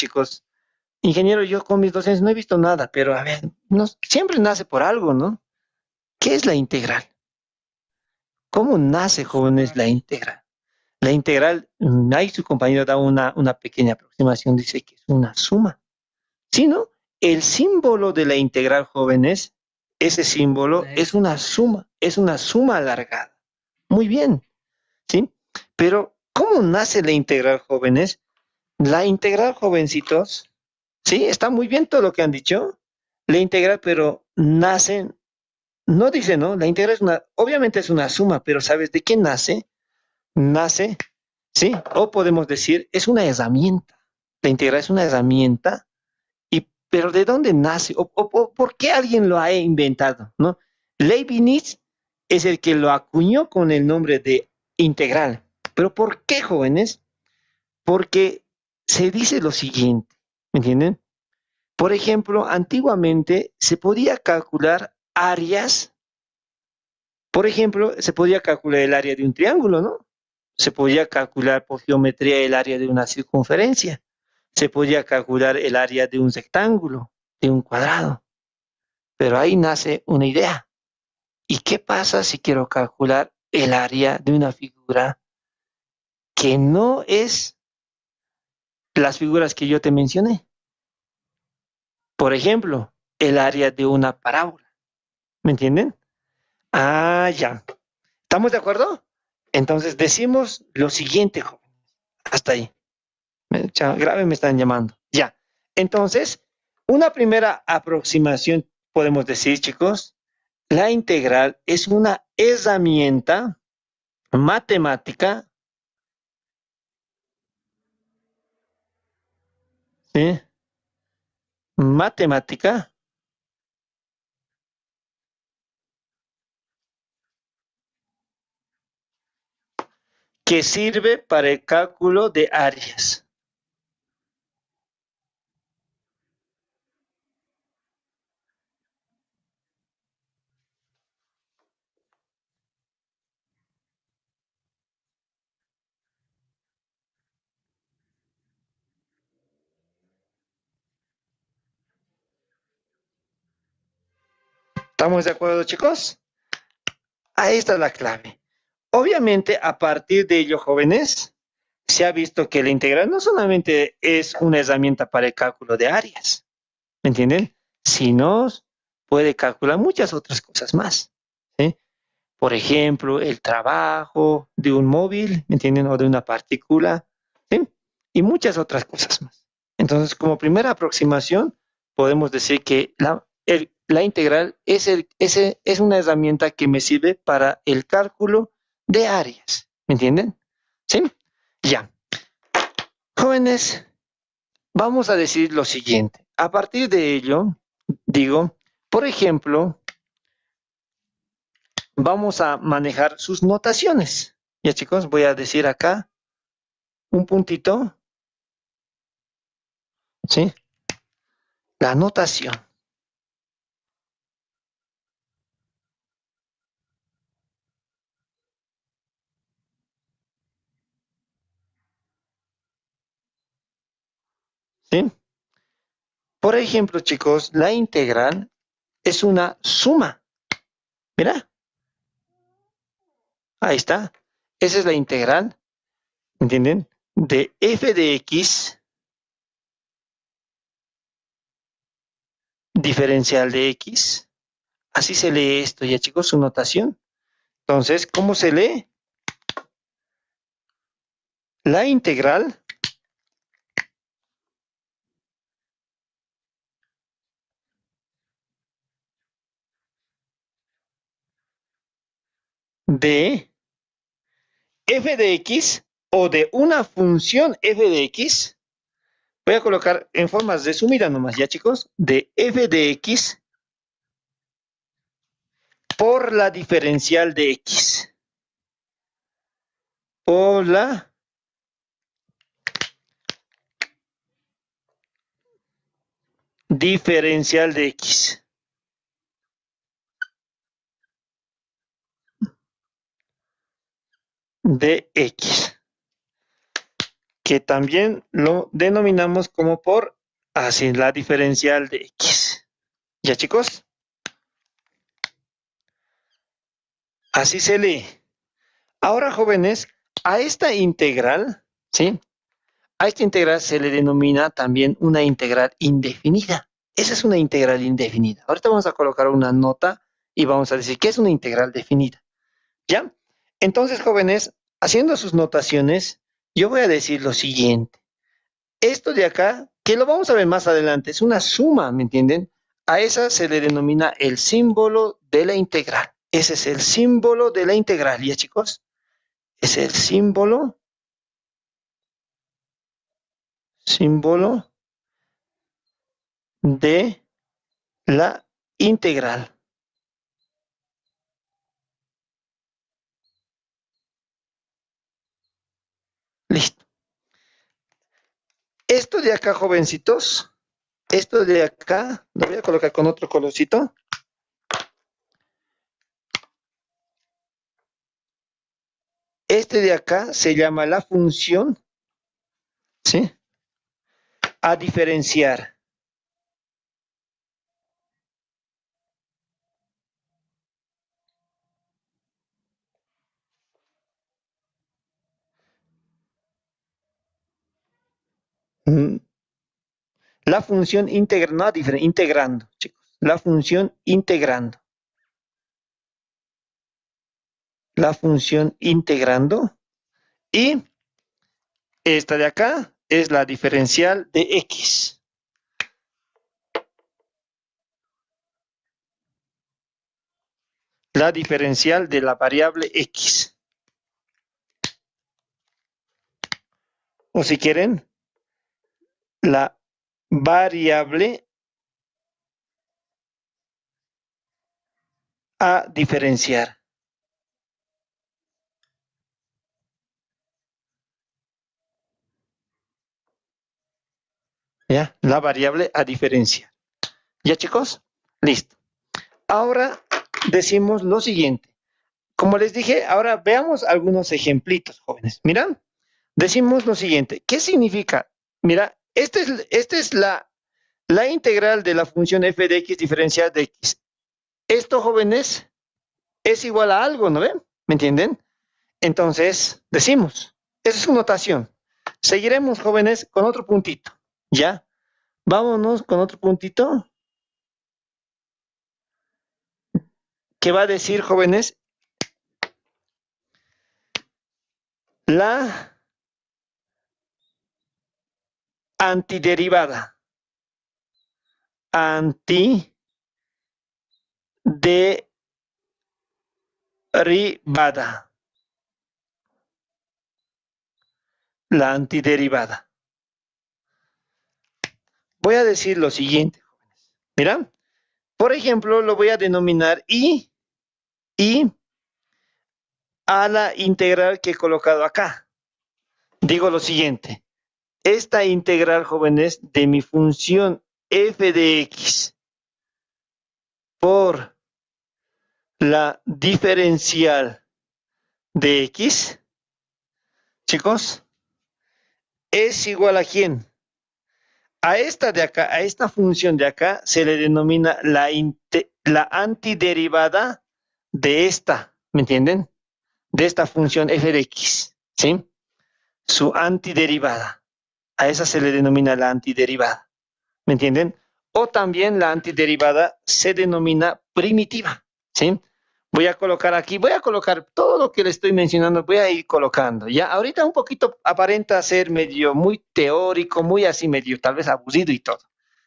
chicos, ingeniero, yo con mis docentes no he visto nada, pero a ver, no, siempre nace por algo, ¿no? ¿Qué es la integral? ¿Cómo nace, jóvenes, la integral? La integral, ahí su compañero da una pequeña aproximación, dice que es una suma. ¿Sí, no? El símbolo de la integral, jóvenes, ese símbolo es una suma alargada. Muy bien, ¿sí? Pero, ¿cómo nace la integral, jóvenes? La integral, jovencitos, sí, está muy bien todo lo que han dicho. La integral, pero nace, no dice, ¿no? La integral es obviamente es una suma, pero ¿sabes de qué nace? Nace, sí, o podemos decir, es una herramienta. La integral es una herramienta, pero ¿de dónde nace? ¿O por qué alguien lo ha inventado? ¿No? Leibniz es el que lo acuñó con el nombre de integral. ¿Pero por qué, jóvenes? Porque se dice lo siguiente, ¿me entienden? Por ejemplo, antiguamente se podía calcular áreas. Por ejemplo, se podía calcular el área de un triángulo, ¿no? Se podía calcular por geometría el área de una circunferencia. Se podía calcular el área de un rectángulo, de un cuadrado. Pero ahí nace una idea. ¿Y qué pasa si quiero calcular el área de una figura que no es las figuras que yo te mencioné? Por ejemplo, el área de una parábola. ¿Me entienden? Ah, ya. ¿Estamos de acuerdo? Entonces decimos lo siguiente, joven. Hasta ahí. Grave me están llamando. Ya. Entonces, una primera aproximación podemos decir, chicos, la integral es una herramienta matemática, ¿sí? Matemática que sirve para el cálculo de áreas. ¿Estamos de acuerdo, chicos? Ahí está la clave. Obviamente, a partir de ello, jóvenes, se ha visto que la integral no solamente es una herramienta para el cálculo de áreas, ¿me entienden? Sino puede calcular muchas otras cosas más, ¿sí? Por ejemplo, el trabajo de un móvil, ¿me entienden? O de una partícula, ¿sí? Y muchas otras cosas más. Entonces, como primera aproximación, podemos decir que la integral es una herramienta que me sirve para el cálculo de áreas, ¿me entienden? ¿Sí? Ya. Jóvenes, vamos a decir lo siguiente. A partir de ello, digo, por ejemplo, vamos a manejar sus notaciones. Ya chicos, voy a decir acá un puntito, ¿sí? La notación. ¿Sí? Por ejemplo, chicos, la integral es una suma. Mira, ahí está. Esa es la integral, ¿entienden? De f de x diferencial de x. Así se lee esto ya, chicos, su notación. Entonces, ¿cómo se lee? La integral de f de x o de una función f de x. Voy a colocar en formas resumidas nomás, ya chicos, de f de x por la diferencial de x. Por la diferencial de x. De x. que también lo denominamos como por así la diferencial de X. ¿Ya, chicos? Así se lee. Ahora, jóvenes, a esta integral, ¿sí? A esta integral se le denomina también una integral indefinida. Esa es una integral indefinida. Ahorita vamos a colocar una nota y vamos a decir que es una integral definida. ¿Ya? Entonces, jóvenes, haciendo sus notaciones, yo voy a decir lo siguiente. Esto de acá, que lo vamos a ver más adelante, es una suma, ¿me entienden? A esa se le denomina el símbolo de la integral. Ese es el símbolo de la integral, ¿ya, chicos? Es el símbolo de la integral. Listo. Esto de acá, jovencitos, esto de acá, lo voy a colocar con otro colorcito. Este de acá se llama la función, ¿sí? A diferenciar. La función integrando, no, integrando, chicos. La función integrando. La función integrando. Y esta de acá es la diferencial de X. La diferencial de la variable X. O si quieren, la variable a diferenciar. ¿Ya? La variable a diferenciar. ¿Ya, chicos? Listo. Ahora decimos lo siguiente. Como les dije, ahora veamos algunos ejemplitos, jóvenes. Miran, decimos lo siguiente. ¿Qué significa? Mira, esta es la integral de la función f de x diferencial de x. Esto, jóvenes, es igual a algo, ¿no ven? ¿Me entienden? Entonces, decimos, esa es su notación. Seguiremos, jóvenes, con otro puntito. ¿Ya? Vámonos con otro puntito. ¿Qué va a decir, jóvenes? La antiderivada. Antiderivada. La antiderivada. Voy a decir lo siguiente, jóvenes. Mira, por ejemplo, lo voy a denominar y a la integral que he colocado acá. Digo lo siguiente. Esta integral, jóvenes, de mi función f de x por la diferencial de x, chicos, es igual a ¿quién? A esta de acá, a esta función de acá, se le denomina la antiderivada de esta, ¿me entienden? De esta función f de x, ¿sí? Su antiderivada. A esa se le denomina la antiderivada, ¿me entienden? O también la antiderivada se denomina primitiva, ¿sí? Voy a colocar aquí, voy a colocar todo lo que le estoy mencionando, voy a ir colocando, ¿ya? Ahorita un poquito aparenta ser medio muy teórico, muy así medio tal vez aburrido y todo,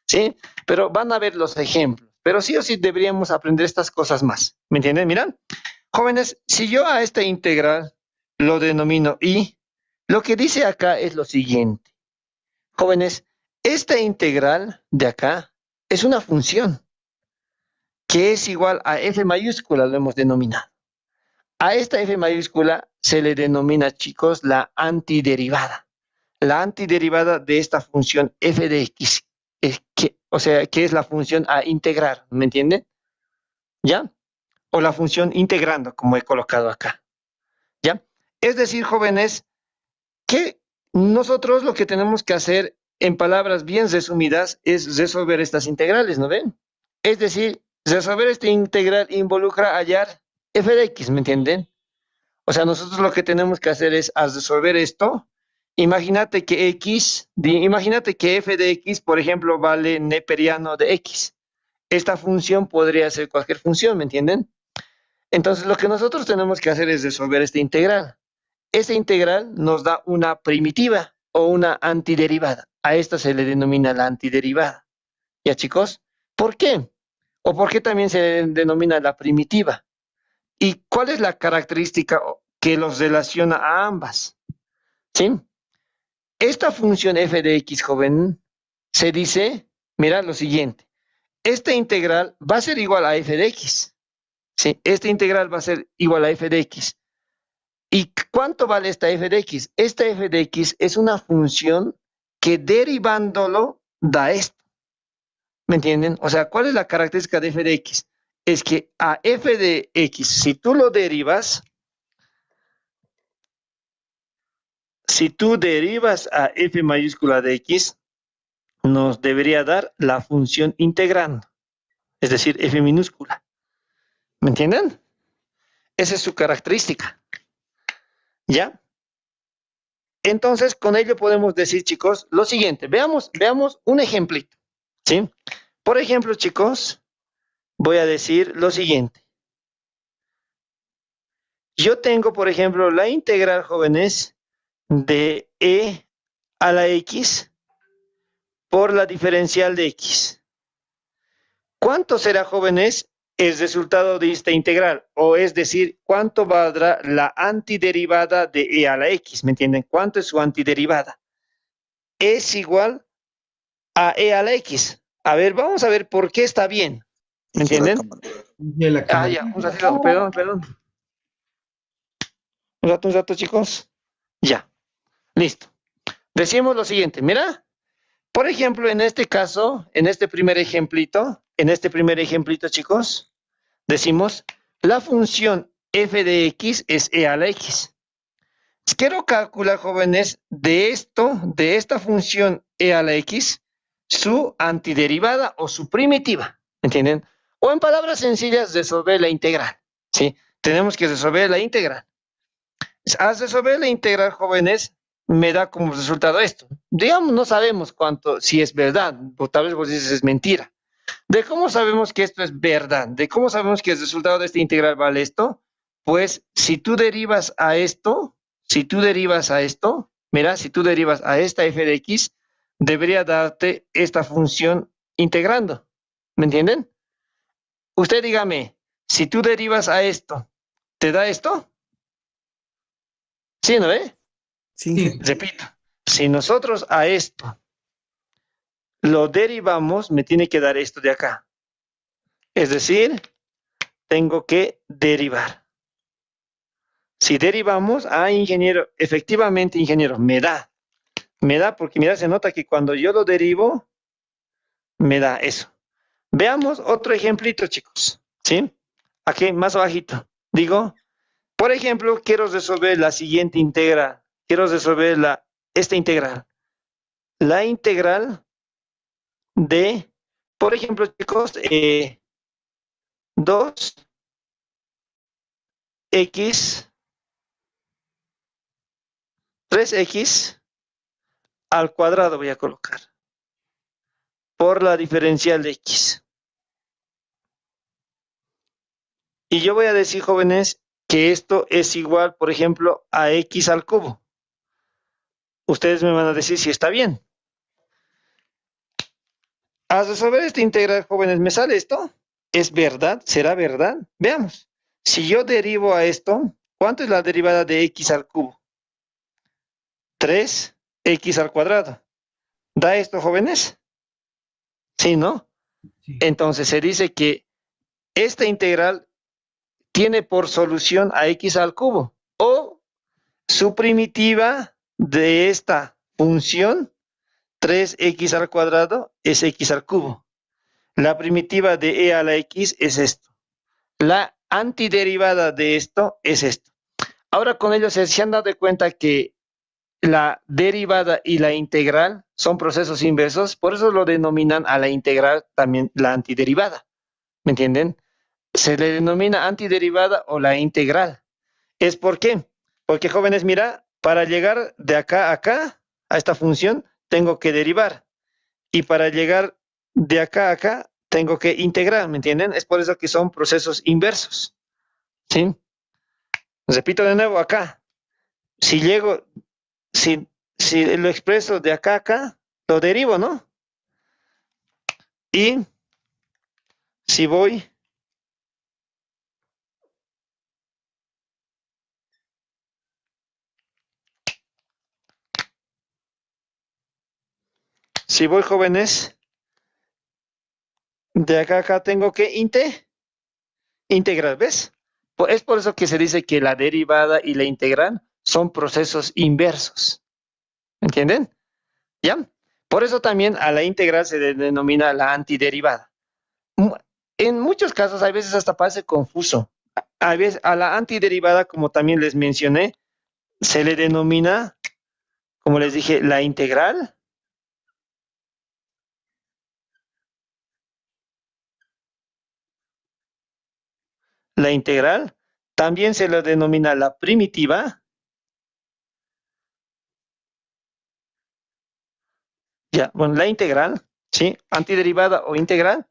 ¿sí? Pero van a ver los ejemplos, pero sí o sí deberíamos aprender estas cosas más, ¿me entienden? Miran, jóvenes, si yo a esta integral lo denomino y, lo que dice acá es lo siguiente, jóvenes, esta integral de acá es una función que es igual a f mayúscula, lo hemos denominado. A esta f mayúscula se le denomina, chicos, la antiderivada. La antiderivada de esta función f de x, o sea, que es la función a integrar, ¿me entienden? ¿Ya? O la función integrando, como he colocado acá. ¿Ya? Es decir, jóvenes, que Nosotros lo que tenemos que hacer, en palabras bien resumidas, es resolver estas integrales, ¿no ven? Es decir, resolver esta integral involucra hallar f de x, ¿me entienden? O sea, nosotros lo que tenemos que hacer es, al resolver esto, imagínate que f de x, por ejemplo, vale neperiano de x. Esta función podría ser cualquier función, ¿me entienden? Entonces, lo que nosotros tenemos que hacer es resolver esta integral. Esta integral nos da una primitiva o una antiderivada. A esta se le denomina la antiderivada. ¿Ya, chicos? ¿Por qué? ¿O por qué también se denomina la primitiva? ¿Y cuál es la característica que los relaciona a ambas? ¿Sí? Esta función f de x, joven, se dice, mira lo siguiente. Esta integral va a ser igual a f de x. ¿Sí? Esta integral va a ser igual a f de x. ¿Y cuánto vale esta f de x? Esta f de x es una función que derivándolo da esto. ¿Me entienden? O sea, ¿cuál es la característica de f de x? Es que a f de x, si tú lo derivas, si tú derivas a f mayúscula de x, nos debería dar la función integrando, es decir, f minúscula. ¿Me entienden? Esa es su característica. ¿Ya? Entonces, con ello podemos decir, chicos, lo siguiente. Veamos un ejemplito. ¿Sí? Por ejemplo, chicos, voy a decir lo siguiente. Yo tengo, por ejemplo, la integral, jóvenes, de e a la x por la diferencial de x. ¿Cuánto será, jóvenes, el resultado de esta integral? O es decir, ¿cuánto valdrá la antiderivada de e a la x? ¿Me entienden? ¿Cuánto es su antiderivada? Es igual a e a la x. A ver, vamos a ver por qué está bien. ¿Me entienden? Ah, ya, un ratito, perdón. Un rato, chicos. Ya, listo. Decimos lo siguiente, mira. Por ejemplo, en este caso, en este primer ejemplito, chicos, decimos, la función f de x es e a la x. Quiero calcular, jóvenes, de esta función e a la x, su antiderivada o su primitiva, ¿entienden? O en palabras sencillas, resolver la integral, ¿sí? Tenemos que resolver la integral. Al resolver la integral, jóvenes, me da como resultado esto. Digamos, no sabemos cuánto, si es verdad, o tal vez vos dices es mentira. ¿De cómo sabemos que esto es verdad? ¿De cómo sabemos que el resultado de esta integral vale esto? Pues si tú derivas a esto, mira, si tú derivas a esta f de x, debería darte esta función integrando. ¿Me entienden? Usted dígame, si tú derivas a esto, ¿te da esto? ¿Sí, no ve? Sí. Repito, si nosotros a esto lo derivamos, me tiene que dar esto de acá. Es decir, tengo que derivar. Si derivamos, ingeniero, efectivamente, ingeniero, me da porque mira, se nota que cuando yo lo derivo, me da eso. Veamos otro ejemplito, chicos, ¿sí? Aquí, más abajito. Digo, por ejemplo, quiero resolver la siguiente integral. Quiero resolver esta integral. La integral de, por ejemplo, chicos, 2x, 3x al cuadrado voy a colocar por la diferencial de x. Y yo voy a decir, jóvenes, que esto es igual, por ejemplo, a x al cubo. Ustedes me van a decir si está bien. Al resolver esta integral, jóvenes, ¿me sale esto? ¿Es verdad? ¿Será verdad? Veamos. Si yo derivo a esto, ¿cuánto es la derivada de x al cubo? 3x al cuadrado. ¿Da esto, jóvenes? Sí, ¿no? Sí. Entonces se dice que esta integral tiene por solución a x al cubo o su primitiva de esta función 3x al cuadrado es x al cubo. La primitiva de e a la x es esto. La antiderivada de esto es esto. Ahora con ello se han dado cuenta que la derivada y la integral son procesos inversos, por eso lo denominan a la integral también la antiderivada. ¿Me entienden? Se le denomina antiderivada o la integral. ¿Es por qué? Porque, jóvenes, mira, para llegar de acá a acá, a esta función, tengo que derivar. Y para llegar de acá a acá, tengo que integrar, ¿me entienden? Es por eso que son procesos inversos. ¿Sí? Repito de nuevo acá. Si llego, si, si lo expreso de acá a acá, lo derivo, ¿no? Y si voy jóvenes, de acá a acá tengo que integrar, ¿ves? Es por eso que se dice que la derivada y la integral son procesos inversos. ¿Entienden? ¿Ya? Por eso también a la integral se denomina la antiderivada. En muchos casos, a veces hasta parece confuso. A veces a la antiderivada, como también les mencioné, se le denomina, como les dije, la integral. La integral. También se le denomina la primitiva. Ya, bueno, la integral, ¿sí? Antiderivada o integral.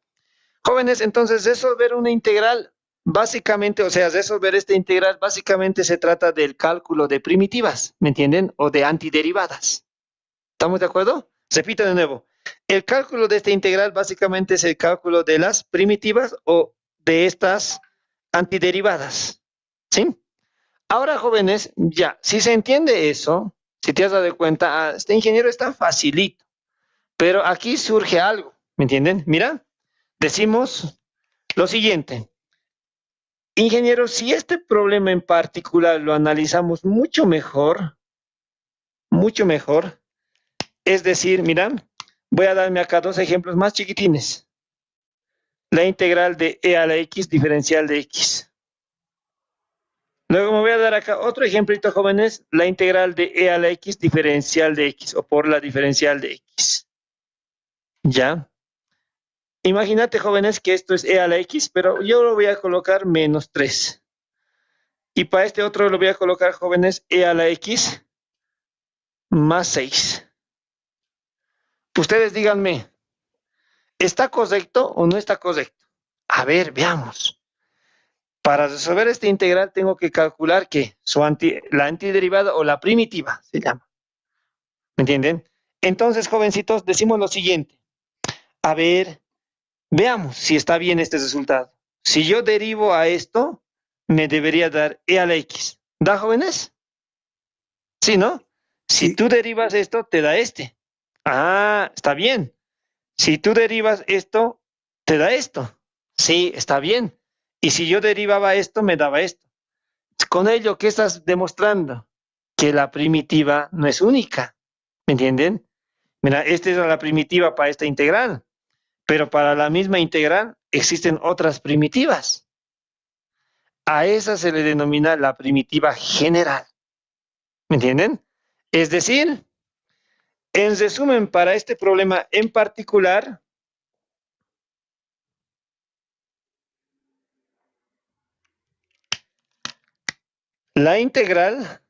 Jóvenes, entonces resolver una integral, básicamente, o sea, resolver esta integral, básicamente se trata del cálculo de primitivas, ¿me entienden? O de antiderivadas. ¿Estamos de acuerdo? Repito de nuevo. El cálculo de esta integral básicamente es el cálculo de las primitivas o de estas antiderivadas. ¿Sí? Ahora, jóvenes, ya, si se entiende eso, si te has dado cuenta, este ingeniero está facilito, pero aquí surge algo, ¿me entienden? Mira, decimos lo siguiente. Ingeniero, si este problema en particular lo analizamos mucho mejor, es decir, mira, voy a darme acá dos ejemplos más chiquitines. La integral de e a la x diferencial de x. Luego me voy a dar acá otro ejemplito, jóvenes, la integral de e a la x diferencial de x o por la diferencial de x. ¿Ya? Imagínate, jóvenes, que esto es e a la x, pero yo lo voy a colocar menos 3. Y para este otro lo voy a colocar, jóvenes, e a la x más 6. Ustedes díganme, ¿está correcto o no está correcto? A ver, veamos. Para resolver esta integral tengo que calcular que la antiderivada o la primitiva se llama. ¿Me entienden? Entonces, jovencitos, decimos lo siguiente. A ver, veamos si está bien este resultado. Si yo derivo a esto, me debería dar e a la x. ¿Da, jóvenes? Sí, ¿no? Si Sí, tú derivas esto, te da este. Ah, está bien. Si tú derivas esto, te da esto. Sí, está bien. Y si yo derivaba esto, me daba esto. Con ello, ¿qué estás demostrando? Que la primitiva no es única. ¿Me entienden? Mira, esta es la primitiva para esta integral, pero para la misma integral existen otras primitivas. A esa se le denomina la primitiva general. ¿Me entienden? Es decir, en resumen, para este problema en particular, la integral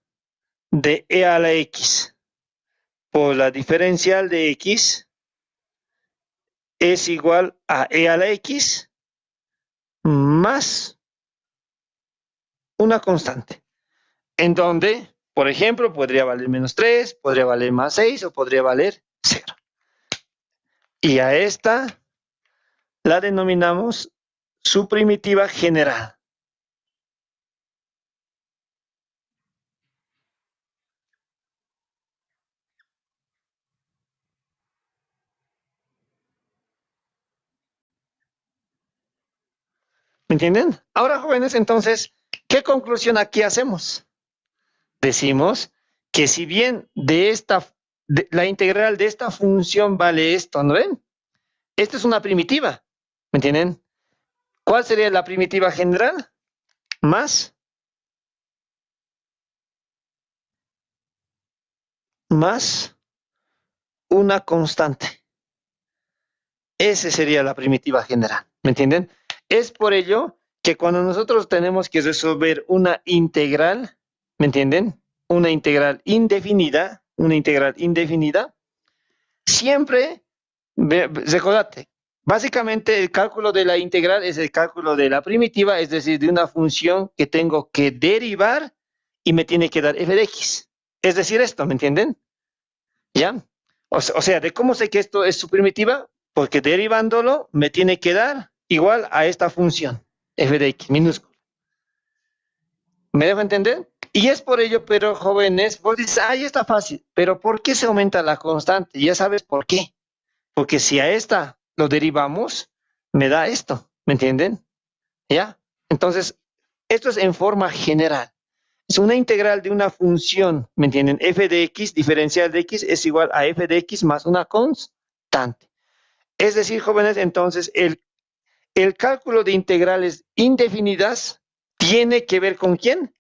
de e a la x por la diferencial de x es igual a e a la x más una constante, en donde, por ejemplo, podría valer menos 3, podría valer más 6 o podría valer 0. Y a esta la denominamos su primitiva general. ¿Me entienden? Ahora, jóvenes, entonces, ¿qué conclusión aquí hacemos? Decimos que si bien la integral de esta función vale esto, ¿no ven? Esta es una primitiva, ¿me entienden? ¿Cuál sería la primitiva general? Más más una constante. Esa sería la primitiva general, ¿me entienden? Es por ello que cuando nosotros tenemos que resolver una integral, ¿me entienden? Una integral indefinida, siempre, recordate, básicamente el cálculo de la integral es el cálculo de la primitiva, es decir, de una función que tengo que derivar y me tiene que dar f de x. Es decir, esto, ¿me entienden? ¿Ya? O sea, ¿de cómo sé que esto es su primitiva? Porque derivándolo me tiene que dar igual a esta función, f de x minúscula. ¿Me dejo entender? Y es por ello, pero jóvenes, vos dices, ahí está fácil, pero ¿por qué se aumenta la constante? Ya sabes por qué. Porque si a esta lo derivamos, me da esto, ¿me entienden? ¿Ya? Entonces, esto es en forma general. Es una integral de una función, ¿me entienden? F de x, diferencial de x, es igual a f de x más una constante. Es decir, jóvenes, entonces, el cálculo de integrales indefinidas tiene que ver ¿con quién?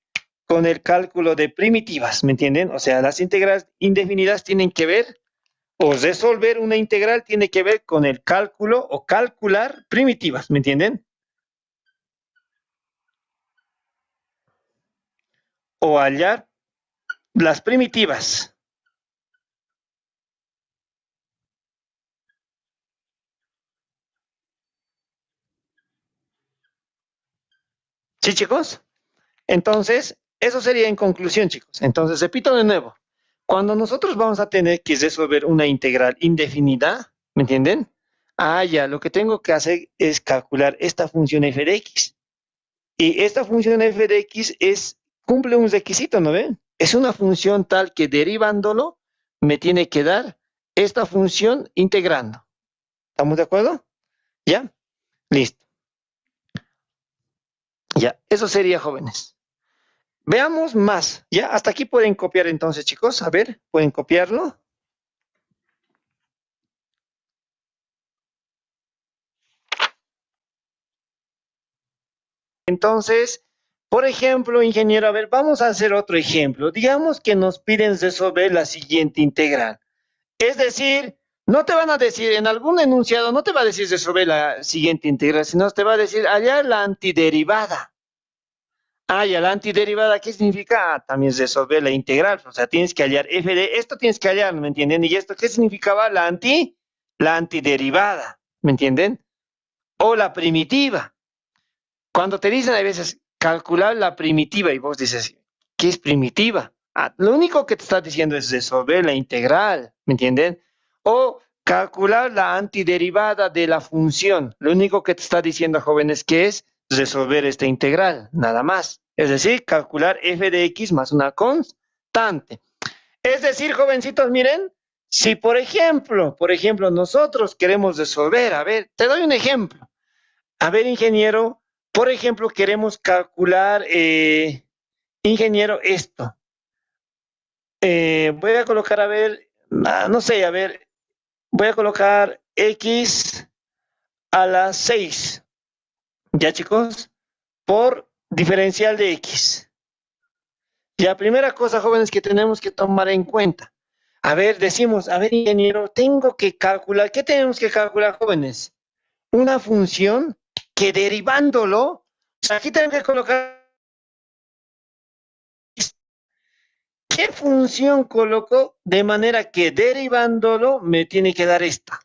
Con el cálculo de primitivas, ¿me entienden? O sea, las integrales indefinidas tienen que ver, o resolver una integral tiene que ver con el cálculo o calcular primitivas, ¿me entienden? O hallar las primitivas. ¿Sí, chicos? Entonces, eso sería en conclusión, chicos. Entonces, repito de nuevo. Cuando nosotros vamos a tener que resolver una integral indefinida, ¿me entienden? Ah, ya, lo que tengo que hacer es calcular esta función f de x. Y esta función f de x cumple un requisito, ¿no ven? Es una función tal que derivándolo me tiene que dar esta función integrando. ¿Estamos de acuerdo? ¿Ya? Listo. Ya, eso sería, jóvenes. Veamos más. Ya, hasta aquí pueden copiar entonces, chicos. A ver, pueden copiarlo. Entonces, por ejemplo, ingeniero, a ver, vamos a hacer otro ejemplo. Digamos que nos piden resolver la siguiente integral. Es decir, no te van a decir, en algún enunciado, no te va a decir resolver la siguiente integral, sino te va a decir hallar la antiderivada. Ah, ya la antiderivada, ¿qué significa? Ah, también resolver la integral. O sea, tienes que hallar f de esto, tienes que hallar, ¿me entienden? ¿Y esto qué significaba? La antiderivada, ¿me entienden? O la primitiva. Cuando te dicen a veces calcular la primitiva y vos dices, ¿qué es primitiva? Ah, lo único que te está diciendo es resolver la integral, ¿me entienden? O calcular la antiderivada de la función. Lo único que te está diciendo, jóvenes, que es resolver esta integral, nada más. Es decir, calcular f de x más una constante. Es decir, jovencitos, miren, si por ejemplo, nosotros queremos resolver, a ver, te doy un ejemplo. A ver, ingeniero, por ejemplo, queremos calcular, ingeniero, esto. Voy a colocar, a ver, no sé, a ver, voy a colocar x a la 6. ¿Ya, chicos? Por diferencial de x. La primera cosa, jóvenes, que tenemos que tomar en cuenta. A ver, decimos, a ver, ingeniero, tengo que calcular. ¿Qué tenemos que calcular, jóvenes? Una función que derivándolo, o sea, aquí tengo que colocar. ¿Qué función coloco de manera que derivándolo me tiene que dar esta?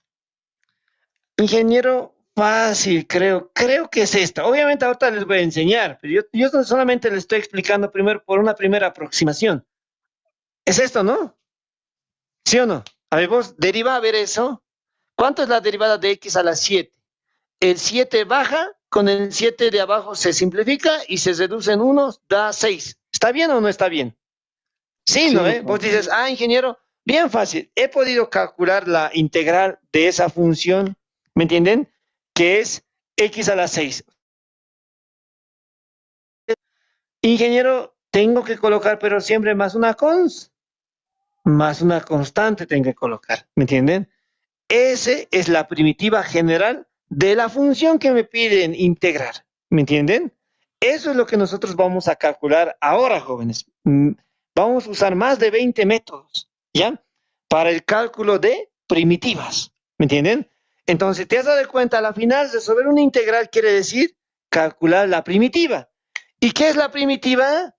Ingeniero, fácil, creo que es esta. Obviamente ahorita les voy a enseñar, pero yo solamente les estoy explicando primero por una primera aproximación. Es esto, ¿no? ¿Sí o no? A ver, vos deriva a ver eso. ¿Cuánto es la derivada de x a la 7? El 7 baja, con el 7 de abajo se simplifica y se reduce en 1, da 6. ¿Está bien o no está bien? Sí, ¿no? Sí, Vos dices, ingeniero, bien fácil. He podido calcular la integral de esa función, ¿me entienden? Que es x a la 6. Ingeniero, tengo que colocar, pero siempre más una constante tengo que colocar, ¿me entienden? Esa es la primitiva general de la función que me piden integrar, ¿me entienden? Eso es lo que nosotros vamos a calcular ahora, jóvenes. Vamos a usar más de 20 métodos. ¿ya? Para el cálculo de primitivas, ¿me entienden? Entonces, ¿te has dado cuenta? A la final, resolver una integral quiere decir calcular la primitiva. ¿Y qué es la primitiva?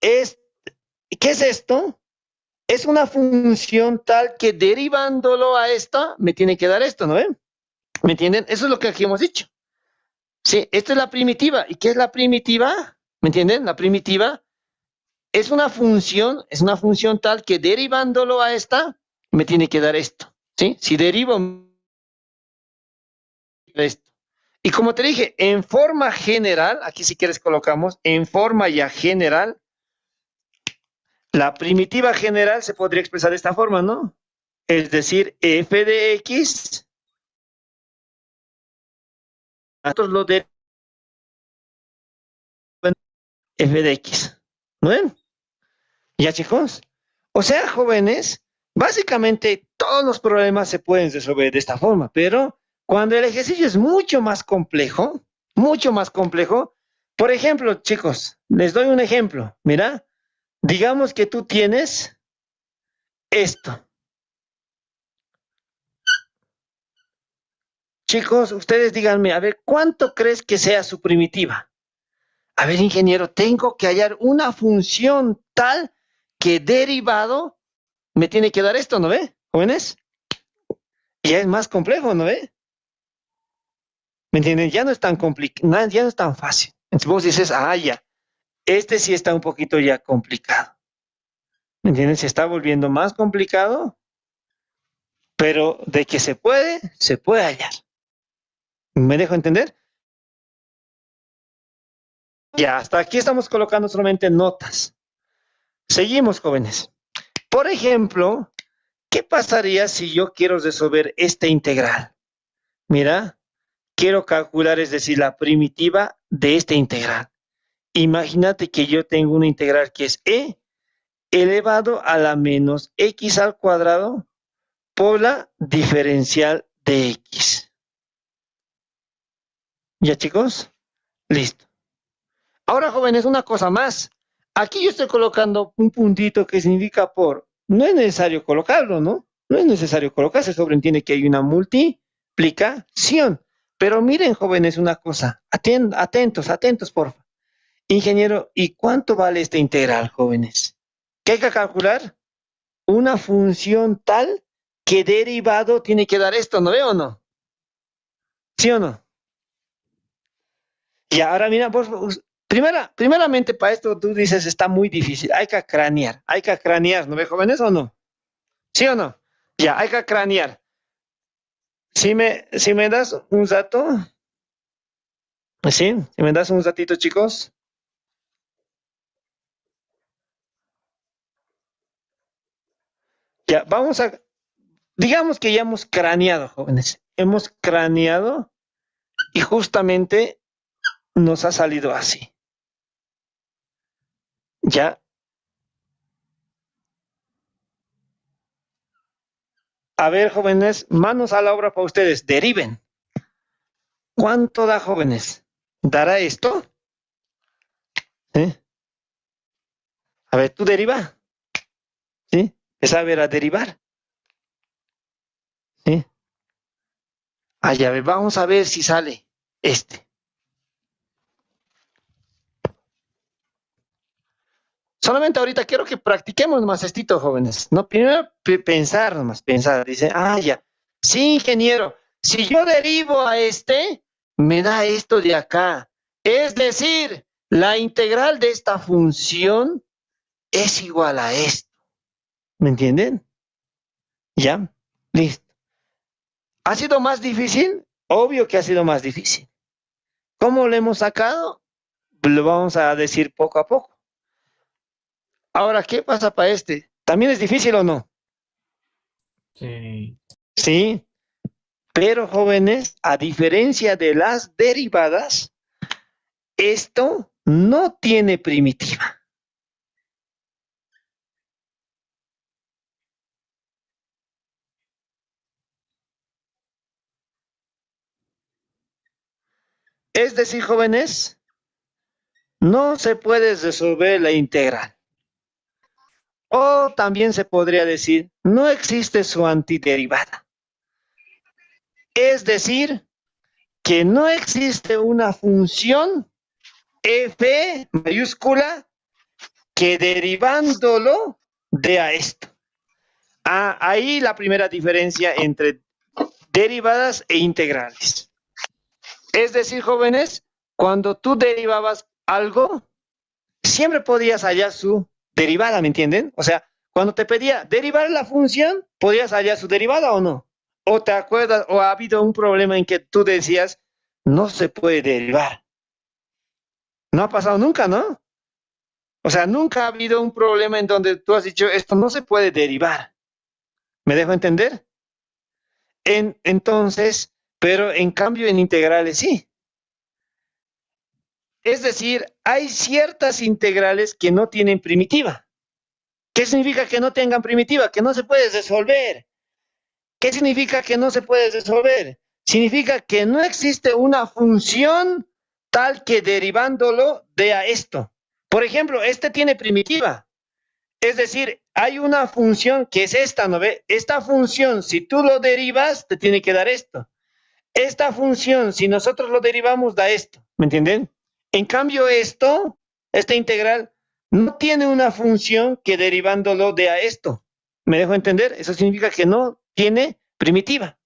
¿Qué es esto? Es una función tal que derivándolo a esta, me tiene que dar esto, ¿no ven? ¿Me entienden? Eso es lo que aquí hemos dicho. Sí, esta es la primitiva. ¿Y qué es la primitiva? ¿Me entienden? La primitiva es una función tal que derivándolo a esta, me tiene que dar esto. ¿Sí? Si derivo esto. Y como te dije, en forma general, aquí si quieres colocamos, en forma ya general, la primitiva general se podría expresar de esta forma, ¿no? Es decir, f de x, nosotros lo de f de x. ¿No ven? ¿Ya, chicos? O sea, jóvenes, básicamente todos los problemas se pueden resolver de esta forma, pero cuando el ejercicio es mucho más complejo, por ejemplo, chicos, les doy un ejemplo. Mira, digamos que tú tienes esto. Chicos, ustedes díganme, a ver, ¿cuánto crees que sea su primitiva? A ver, ingeniero, tengo que hallar una función tal que derivado me tiene que dar esto, ¿no ve, jóvenes? Ya es más complejo, ¿no ve? ¿Me entienden? Ya no es tan complicado, ya no es tan fácil. Entonces vos dices, ya, este sí está un poquito ya complicado. ¿Me entienden? Se está volviendo más complicado, pero de que se puede hallar. ¿Me dejo entender? Ya, hasta aquí estamos colocando solamente notas. Seguimos, jóvenes. Por ejemplo, ¿qué pasaría si yo quiero resolver esta integral? Mira, quiero calcular, es decir, la primitiva de esta integral. Imagínate que yo tengo una integral que es e elevado a la menos x al cuadrado por la diferencial de x. ¿Ya, chicos? Listo. Ahora, jóvenes, una cosa más. Aquí yo estoy colocando un puntito que significa por. No es necesario colocarlo, ¿no? No es necesario colocarse. Se sobreentiende que hay una multiplicación. Pero miren, jóvenes, una cosa. Atentos, atentos, por favor. Ingeniero, ¿y cuánto vale esta integral, jóvenes? ¿Qué hay que calcular? Una función tal que derivado tiene que dar esto, ¿no veo o no? ¿Sí o no? Y ahora mira, primeramente para esto tú dices está muy difícil, hay que cranear, ¿no ve, jóvenes o no? ¿Sí o no? Ya, hay que cranear. Si me das un dato, ¿sí? Si me das un ratito, chicos. Ya, digamos que ya hemos craneado, jóvenes. Hemos craneado y justamente nos ha salido así. Ya, a ver, jóvenes, manos a la obra para ustedes, deriven. ¿Cuánto da, jóvenes? ¿Dará esto? ¿Sí? A ver, tú deriva. ¿Sí? Es saber a derivar. ¿Sí? Ya ver, vamos a ver si sale este. Solamente ahorita quiero que practiquemos más estito, jóvenes. No, primero pensar nomás, pensar. Dice, ya. Sí, ingeniero, si yo derivo a este, me da esto de acá. Es decir, la integral de esta función es igual a esto. ¿Me entienden? ¿Ya? Listo. ¿Ha sido más difícil? Obvio que ha sido más difícil. ¿Cómo lo hemos sacado? Lo vamos a decir poco a poco. Ahora, ¿qué pasa para este? ¿También es difícil o no? Sí. Sí, pero jóvenes, a diferencia de las derivadas, esto no tiene primitiva. Es decir, jóvenes, no se puede resolver la integral. O también se podría decir, no existe su antiderivada. Es decir, que no existe una función f mayúscula que derivándolo dé a esto. Ahí la primera diferencia entre derivadas e integrales. Es decir, jóvenes, cuando tú derivabas algo, siempre podías hallar su derivada, ¿me entienden? O sea, cuando te pedía derivar la función, podías hallar su derivada o no. O te acuerdas, o ha habido un problema en que tú decías, no se puede derivar. No ha pasado nunca, ¿no? O sea, nunca ha habido un problema en donde tú has dicho, esto no se puede derivar. ¿Me dejo entender? Entonces, pero en cambio en integrales sí. Es decir, hay ciertas integrales que no tienen primitiva. ¿Qué significa que no tengan primitiva? Que no se puede resolver. ¿Qué significa que no se puede resolver? Significa que no existe una función tal que derivándolo dé a esto. Por ejemplo, este tiene primitiva. Es decir, hay una función que es esta, ¿no ve? Esta función, si tú lo derivas, te tiene que dar esto. Esta función, si nosotros lo derivamos, da esto. ¿Me entienden? En cambio, esta integral, no tiene una función que derivándolo dé a esto. ¿Me dejo entender? Eso significa que no tiene primitiva.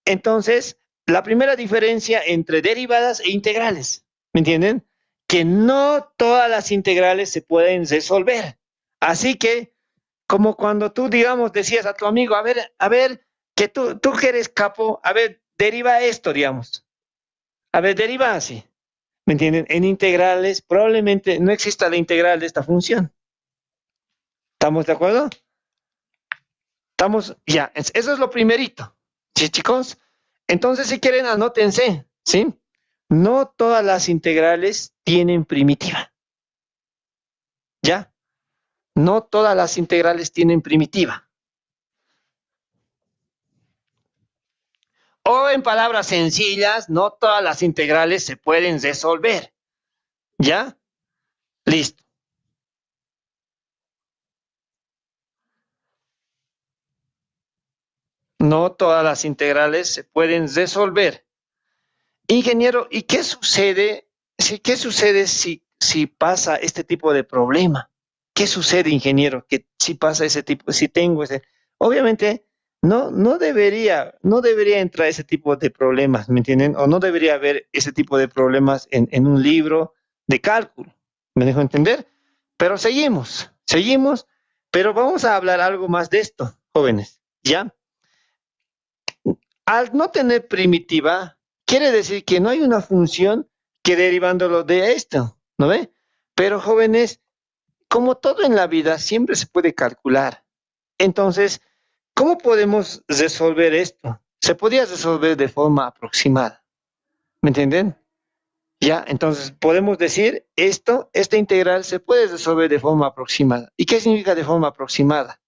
Entonces, la primera diferencia entre derivadas e integrales, ¿me entienden? Que no todas las integrales se pueden resolver. Así que, como cuando tú, digamos, decías a tu amigo, a ver, que tú que eres capo, a ver, deriva esto, digamos. A ver, deriva así. ¿Me entienden? En integrales probablemente no exista la integral de esta función. ¿Estamos de acuerdo? Estamos, ya, eso es lo primerito. ¿Sí, chicos? Entonces, si quieren, anótense, ¿sí? No todas las integrales tienen primitiva. ¿Ya? No todas las integrales tienen primitiva. O en palabras sencillas, no todas las integrales se pueden resolver. ¿Ya? Listo. No todas las integrales se pueden resolver. Ingeniero, ¿y qué sucede? ¿Qué sucede si pasa este tipo de problema? ¿Qué sucede, ingeniero? Que si pasa ese tipo, si tengo ese. Obviamente, no debería entrar ese tipo de problemas, ¿me entienden? O no debería haber ese tipo de problemas en un libro de cálculo. ¿Me dejo entender? Pero seguimos, pero vamos a hablar algo más de esto, jóvenes, ¿ya? Al no tener primitiva, quiere decir que no hay una función que derivándolo de esto, ¿no ve? Pero jóvenes, como todo en la vida, siempre se puede calcular. Entonces, ¿cómo podemos resolver esto? Se podría resolver de forma aproximada. ¿Me entienden? Ya, entonces podemos decir esta integral se puede resolver de forma aproximada. ¿Y qué significa de forma aproximada?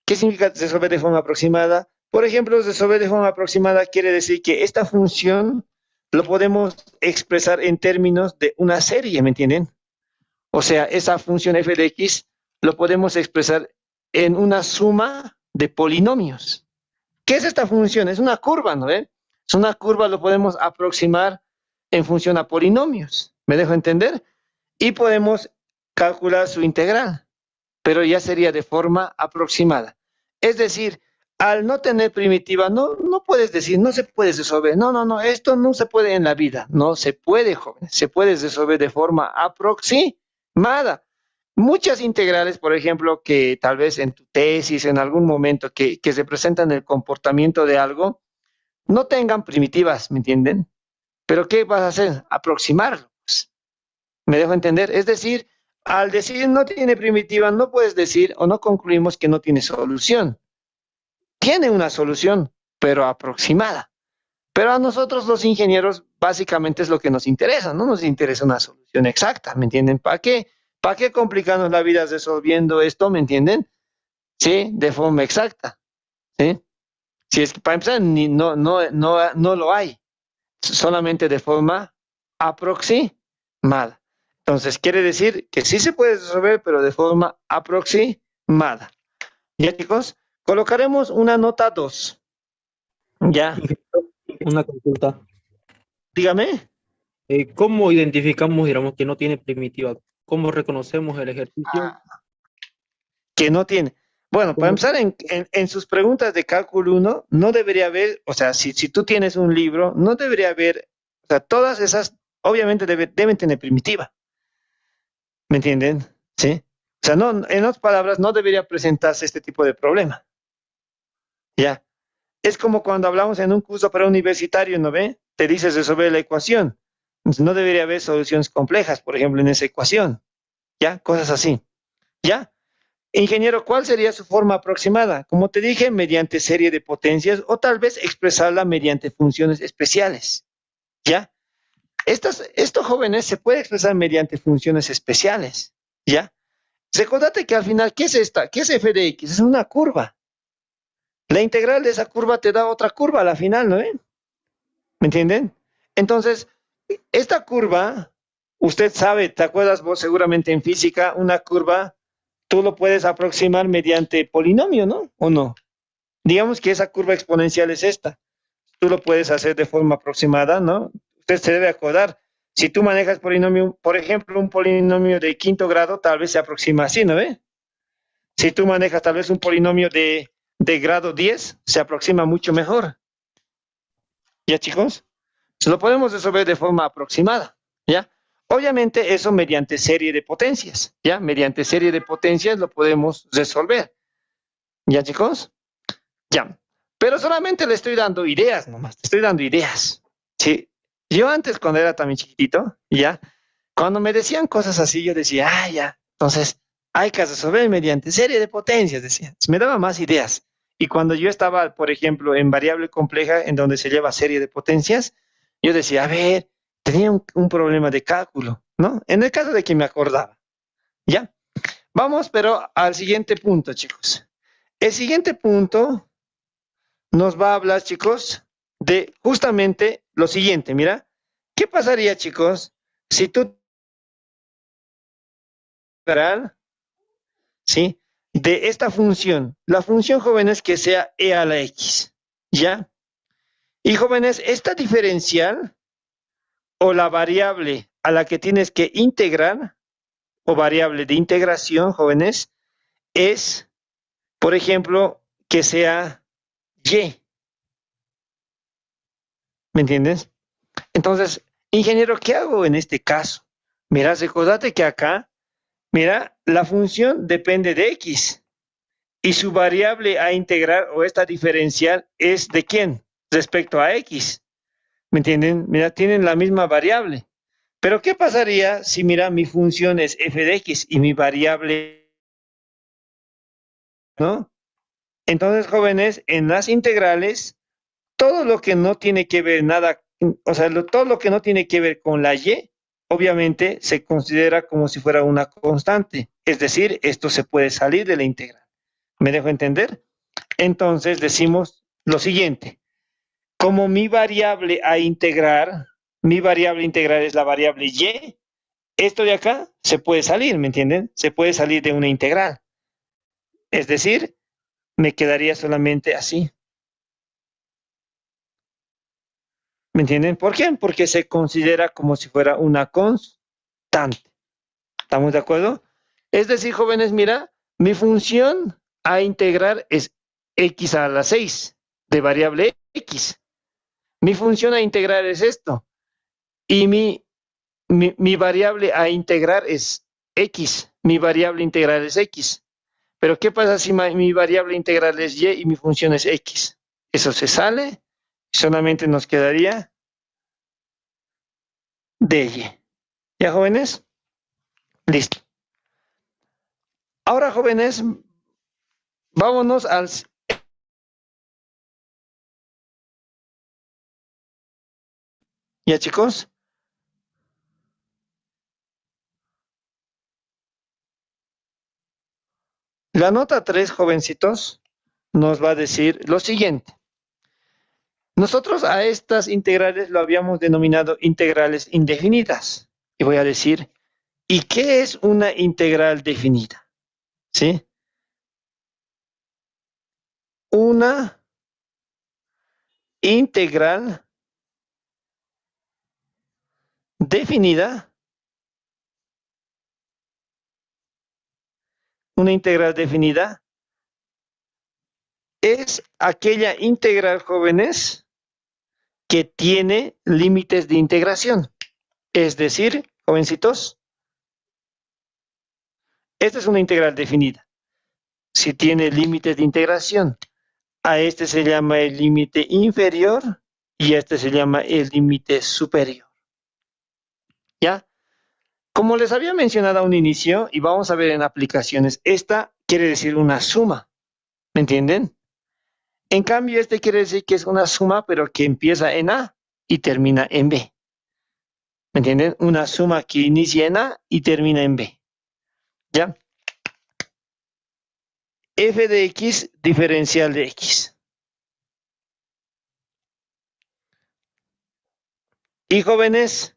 ¿Qué significa resolver de forma aproximada? Por ejemplo, resolver de forma aproximada quiere decir que esta función lo podemos expresar en términos de una serie, ¿me entienden? O sea, esa función f de x lo podemos expresar en una suma de polinomios. ¿Qué es esta función? Es una curva, ¿no? Es una curva, lo podemos aproximar en función a polinomios. ¿Me dejo entender? Y podemos calcular su integral, pero ya sería de forma aproximada. Es decir, al no tener primitiva, no puedes decir, no se puede resolver. No, esto no se puede en la vida. No se puede, joven. Se puede resolver de forma aproximada. Muchas integrales, por ejemplo, que tal vez en tu tesis, en algún momento, que representan el comportamiento de algo, no tengan primitivas, ¿me entienden? Pero ¿qué vas a hacer? Aproximarlo. ¿Me dejo entender? Es decir, al decir no tiene primitiva, no puedes decir o no concluimos que no tiene solución. Tiene una solución, pero aproximada. Pero a nosotros los ingenieros básicamente es lo que nos interesa, no nos interesa una solución exacta, ¿me entienden? ¿Para qué? ¿Para qué complicarnos la vida resolviendo esto, ¿me entienden? Sí, de forma exacta, ¿sí? Si es que para empezar no lo hay, solamente de forma aproximada. Entonces, quiere decir que sí se puede resolver, pero de forma aproximada. ¿Ya, chicos? Colocaremos una nota 2. ¿Ya? Una consulta. Dígame. ¿Cómo identificamos, digamos, que no tiene primitiva? ¿Cómo reconocemos el ejercicio? Que no tiene. Bueno, para ¿Cómo? empezar, en sus preguntas de cálculo 1, no debería haber, o sea, si tú tienes un libro, no debería haber, o sea, todas esas, obviamente deben tener primitiva. ¿Me entienden? ¿Sí? O sea, no, en otras palabras, no debería presentarse este tipo de problema. ¿Ya? Es como cuando hablamos en un curso para universitario, ¿no ve? Te dices resolver la ecuación. Entonces, no debería haber soluciones complejas, por ejemplo, en esa ecuación. ¿Ya? Cosas así. ¿Ya? Ingeniero, ¿cuál sería su forma aproximada? Como te dije, mediante serie de potencias o tal vez expresarla mediante funciones especiales. ¿Ya? Esto, jóvenes, se puede expresar mediante funciones especiales. ¿Ya? Recordate que al final, ¿qué es esta? ¿Qué es f de x? Es una curva. La integral de esa curva te da otra curva a la final, ¿no? ¿Me entienden? Entonces, esta curva, usted sabe, ¿te acuerdas vos seguramente en física? Una curva, tú lo puedes aproximar mediante polinomio, ¿no? ¿O no? Digamos que esa curva exponencial es esta. Tú lo puedes hacer de forma aproximada, ¿no? Usted se debe acordar. Si tú manejas polinomio, por ejemplo, un polinomio de quinto grado, tal vez se aproxima así, ¿no ve? Si tú manejas tal vez un polinomio de grado 10, se aproxima mucho mejor. ¿Ya, chicos? Se lo podemos resolver de forma aproximada, ¿ya? Obviamente eso mediante serie de potencias, ¿ya? Mediante serie de potencias lo podemos resolver. ¿Ya, chicos? Ya. Pero solamente le estoy dando ideas nomás, te estoy dando ideas. Sí. Yo antes, cuando era también chiquitito, ya, cuando me decían cosas así, yo decía, ah, ya, entonces hay que resolver mediante serie de potencias, decía. Me daba más ideas. Y cuando yo estaba, por ejemplo, en variable compleja, en donde se lleva serie de potencias, yo decía, a ver, tenía un problema de cálculo, ¿no? En el caso de que me acordaba, ¿ya? Vamos, pero al siguiente punto, chicos. El siguiente punto nos va a hablar, chicos, de justamente lo siguiente. Mira, ¿qué pasaría, chicos, si tú, ¿sí? De esta función, la función, jóvenes, que sea e a la x, ¿ya? Y jóvenes, esta diferencial o la variable a la que tienes que integrar, o variable de integración, jóvenes, es, por ejemplo, que sea y. ¿Me entiendes? Entonces, ingeniero, ¿qué hago en este caso? Mira, recordate que acá, mira, la función depende de x y su variable a integrar o esta diferencial es de quién respecto a x. ¿Me entienden? Mira, tienen la misma variable. Pero ¿qué pasaría si, mira, mi función es f de x y mi variable, ¿no? Entonces, jóvenes, en las integrales, todo lo que no tiene que ver nada, o sea, todo lo que no tiene que ver con la y, obviamente se considera como si fuera una constante. Es decir, esto se puede salir de la integral. ¿Me dejo entender? Entonces decimos lo siguiente. Como mi variable a integrar es la variable y, esto de acá se puede salir, ¿me entienden? Se puede salir de una integral. Es decir, me quedaría solamente así. ¿Me entienden? ¿Por qué? Porque se considera como si fuera una constante. ¿Estamos de acuerdo? Es decir, jóvenes, mira, mi función a integrar es x a la 6 de variable x. Mi función a integrar es esto. Y mi variable a integrar es x. Mi variable integral es x. Pero ¿qué pasa si mi variable integral es y mi función es x? Eso se sale. Solamente nos quedaría dy. ¿Ya, jóvenes? Listo. Ahora, jóvenes, vámonos al... ¿Ya, chicos? La nota 3, jovencitos, nos va a decir lo siguiente. Nosotros a estas integrales lo habíamos denominado integrales indefinidas. Y voy a decir ¿Y qué es una integral definida? ¿Sí? Una integral definida, una integral definida es aquella integral, jóvenes, que tiene límites de integración. Es decir, jovencitos, esta es una integral definida. Si tiene límites de integración, a este se llama el límite inferior y a este se llama el límite superior. ¿Ya? Como les había mencionado a un inicio, y vamos a ver en aplicaciones, esta quiere decir una suma. ¿Me entienden? En cambio, este quiere decir que es una suma, pero que empieza en A y termina en B. ¿Me entienden? Una suma que inicia en A y termina en B. ¿Ya? F de X diferencial de X. Y jóvenes,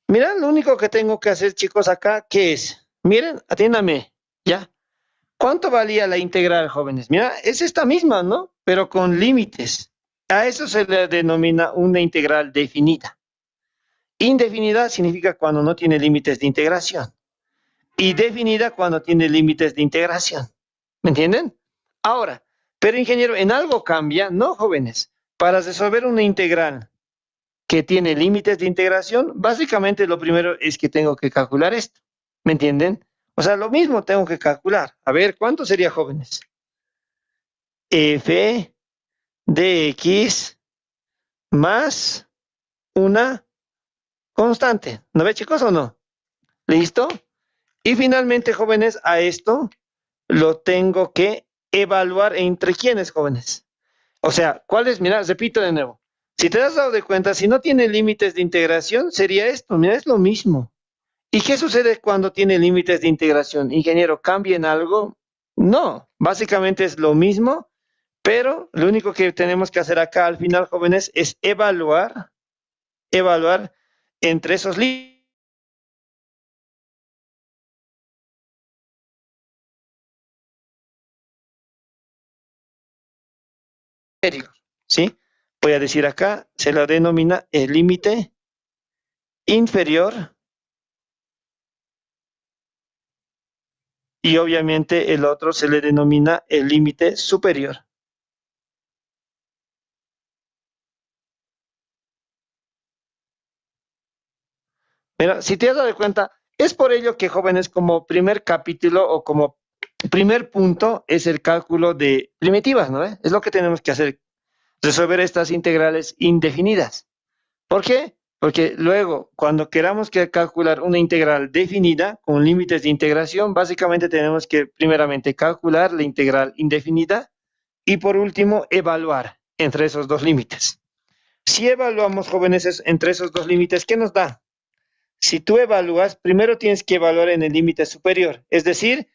miren, lo único que tengo que hacer, chicos, acá, ¿qué es? Miren, atiéndame, ¿ya? ¿Cuánto valía la integral, jóvenes? Mira, es esta misma, ¿no? Pero con límites. A eso se le denomina una integral definida. Indefinida significa cuando no tiene límites de integración. Y definida cuando tiene límites de integración. ¿Me entienden? Ahora, pero ingeniero, ¿en algo cambia? No, jóvenes. Para resolver una integral que tiene límites de integración, básicamente lo primero es que tengo que calcular esto. ¿Me entienden? O sea, lo mismo tengo que calcular. A ver, ¿cuánto sería, jóvenes? F de X más una constante. ¿No ve, chicos, o no? ¿Listo? Y finalmente, jóvenes, a esto lo tengo que evaluar entre quiénes, jóvenes. O sea, ¿cuáles? Mira, repito de nuevo. Si te has dado de cuenta, si no tiene límites de integración, sería esto. Mira, es lo mismo. ¿Y qué sucede cuando tiene límites de integración? Ingeniero, ¿cambia en algo? No, básicamente es lo mismo, pero lo único que tenemos que hacer acá al final, jóvenes, es evaluar entre esos límites. ¿Sí? Voy a decir acá, se lo denomina el límite inferior y obviamente el otro se le denomina el límite superior. Mira, si te has dado cuenta, es por ello que, jóvenes, como primer capítulo o como primer punto es el cálculo de primitivas, ¿no? Es lo que tenemos que hacer, resolver estas integrales indefinidas. ¿Por qué? Porque luego, cuando queramos calcular una integral definida con límites de integración, básicamente tenemos que primeramente calcular la integral indefinida y por último evaluar entre esos dos límites. Si evaluamos, jóvenes, entre esos dos límites, ¿qué nos da? Si tú evalúas, primero tienes que evaluar en el límite superior. Es decir,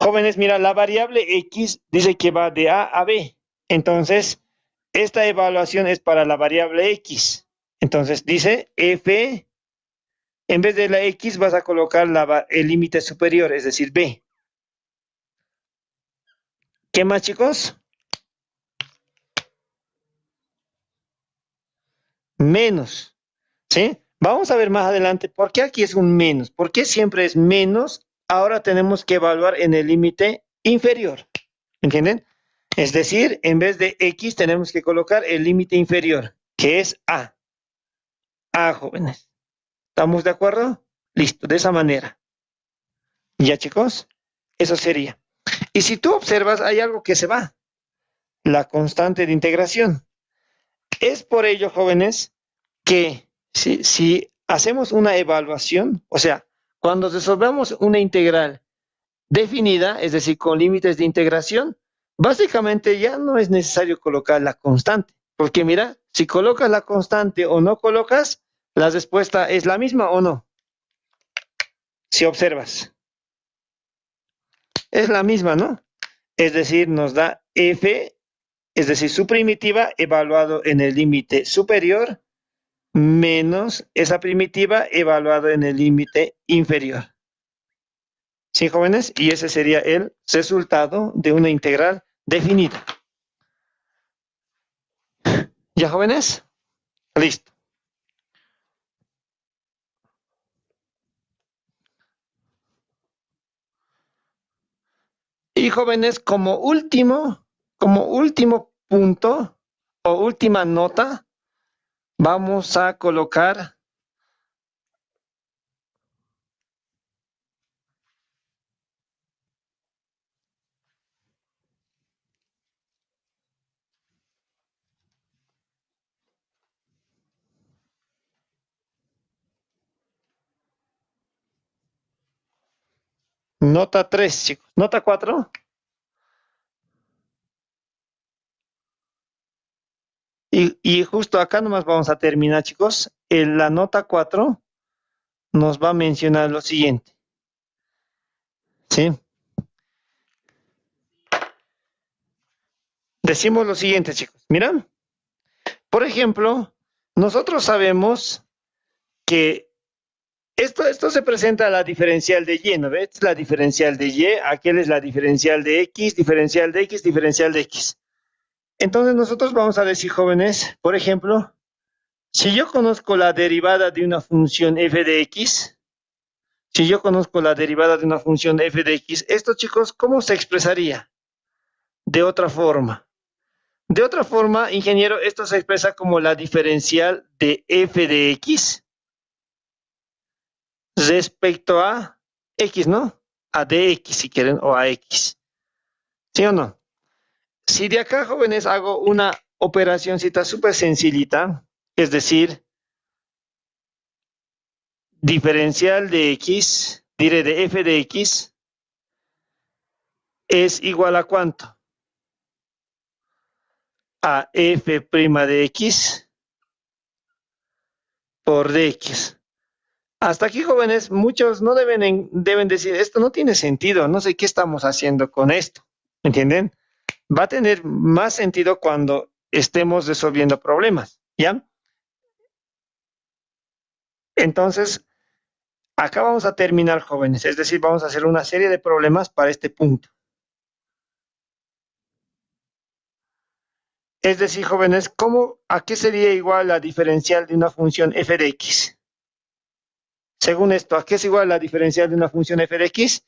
jóvenes, mira, la variable X dice que va de A a B. Entonces, esta evaluación es para la variable X. Entonces, dice F, en vez de la X vas a colocar el límite superior, es decir, B. ¿Qué más, chicos? Menos, ¿sí? Vamos a ver más adelante por qué aquí es un menos. ¿Por qué siempre es menos? Ahora tenemos que evaluar en el límite inferior. ¿Entienden? Es decir, en vez de X tenemos que colocar el límite inferior, que es A. A, jóvenes. ¿Estamos de acuerdo? Listo, de esa manera. ¿Ya, chicos? Eso sería. Y si tú observas, hay algo que se va. La constante de integración. Es por ello, jóvenes, que si hacemos una evaluación, o sea, cuando resolvemos una integral definida, es decir, con límites de integración, básicamente ya no es necesario colocar la constante, porque mira, si colocas la constante o no colocas, la respuesta es la misma o no. Si observas, es la misma, ¿no? Es decir, nos da f, es decir, su primitiva evaluado en el límite superior, menos esa primitiva evaluada en el límite inferior. ¿Sí, jóvenes? Y ese sería el resultado de una integral definida. ¿Ya, jóvenes? Listo. Y jóvenes, como último punto o última nota, vamos a colocar nota 3, chicos. Nota 4. Y justo acá nomás vamos a terminar, chicos. En la nota 4 nos va a mencionar lo siguiente. ¿Sí? Decimos lo siguiente, chicos. Mira, por ejemplo, nosotros sabemos que esto se presenta a la diferencial de y, ¿no ves? La diferencial de y, aquel es la diferencial de x, diferencial de x, diferencial de x. Entonces nosotros vamos a decir, jóvenes, por ejemplo, si yo conozco la derivada de una función f de x, si yo conozco la derivada de una función f de x, esto, chicos, ¿cómo se expresaría? De otra forma. De otra forma, ingeniero, esto se expresa como la diferencial de f de x respecto a x, ¿no? A dx, si quieren, o a x. ¿Sí o no? Si de acá, jóvenes, hago una operacióncita súper sencillita, es decir, diferencial de x, diré de f de x, es igual a ¿cuánto? A f' de x por dx. Hasta aquí, jóvenes, muchos no deben decir, esto no tiene sentido, no sé qué estamos haciendo con esto, ¿entienden? Va a tener más sentido cuando estemos resolviendo problemas, ¿ya? Entonces, acá vamos a terminar, jóvenes, es decir, vamos a hacer una serie de problemas para este punto. Es decir, jóvenes, ¿a qué sería igual la diferencial de una función f de x? Según esto, ¿a qué es igual la diferencial de una función f de x?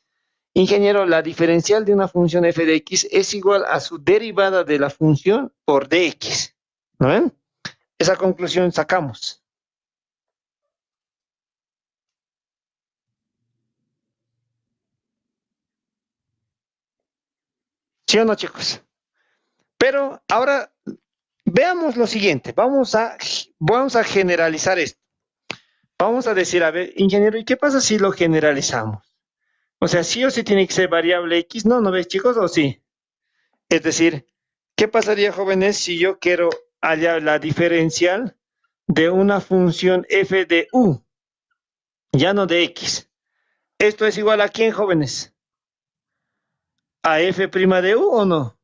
Ingeniero, la diferencial de una función f de x es igual a su derivada de la función por dx. ¿No ven? Esa conclusión sacamos. ¿Sí o no, chicos? Pero ahora veamos lo siguiente. Vamos a generalizar esto. Vamos a decir, a ver, ingeniero, ¿y qué pasa si lo generalizamos? O sea, ¿sí o sí tiene que ser variable x? No, ¿no ves, chicos? ¿O sí? Es decir, ¿qué pasaría, jóvenes, si yo quiero hallar la diferencial de una función f de u, ya no de x? ¿Esto es igual a quién, jóvenes? ¿A f' de u o no?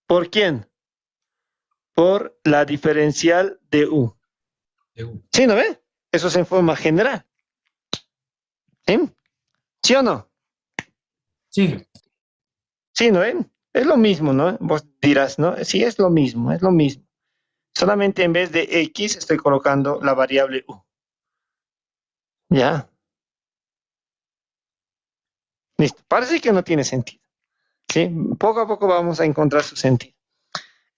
¿Por quién? Por la diferencial de u. ¿Sí, no ve? Eso es en forma general. ¿Sí? ¿Sí o no? Sí. Sí, ¿no ven? Es lo mismo, ¿no? Vos dirás, ¿no? Sí, es lo mismo, es lo mismo. Solamente en vez de x estoy colocando la variable u. ¿Ya? Listo. Parece que no tiene sentido. ¿Sí? Poco a poco vamos a encontrar su sentido.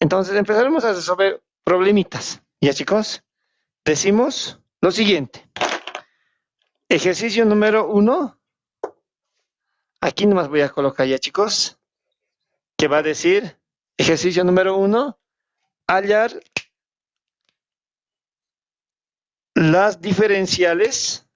Entonces empezaremos a resolver problemitas. ¿Ya, chicos? Decimos lo siguiente. Ejercicio número 1. Aquí nomás voy a colocar ya, chicos. Que va a decir, ejercicio número 1, hallar las diferenciales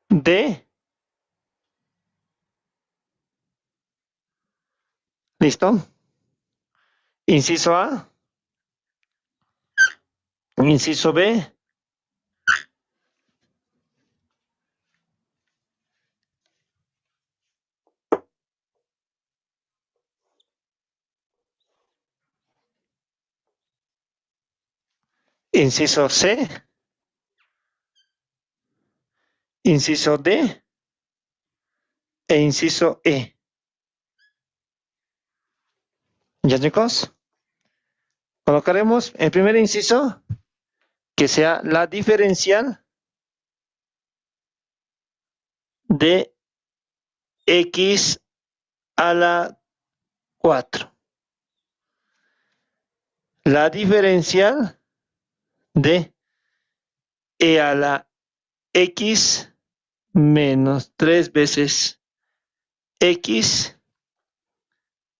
de, ¿listo? Inciso A, inciso B, inciso C, inciso D e inciso E. ¿Ya, chicos? Colocaremos el primer inciso, que sea la diferencial de x a la 4. La diferencial de e a la x menos 3 veces x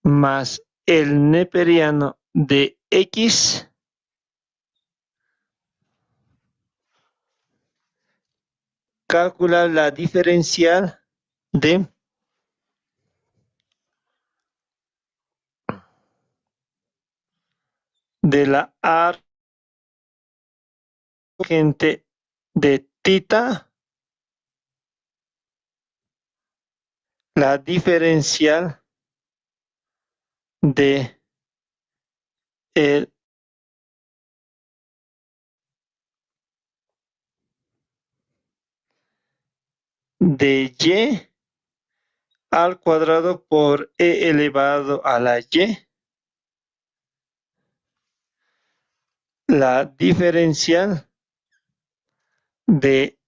más el neperiano de x calcular la diferencial de la argente de tita, la diferencial de el de y al cuadrado por e elevado a la y, la diferencial de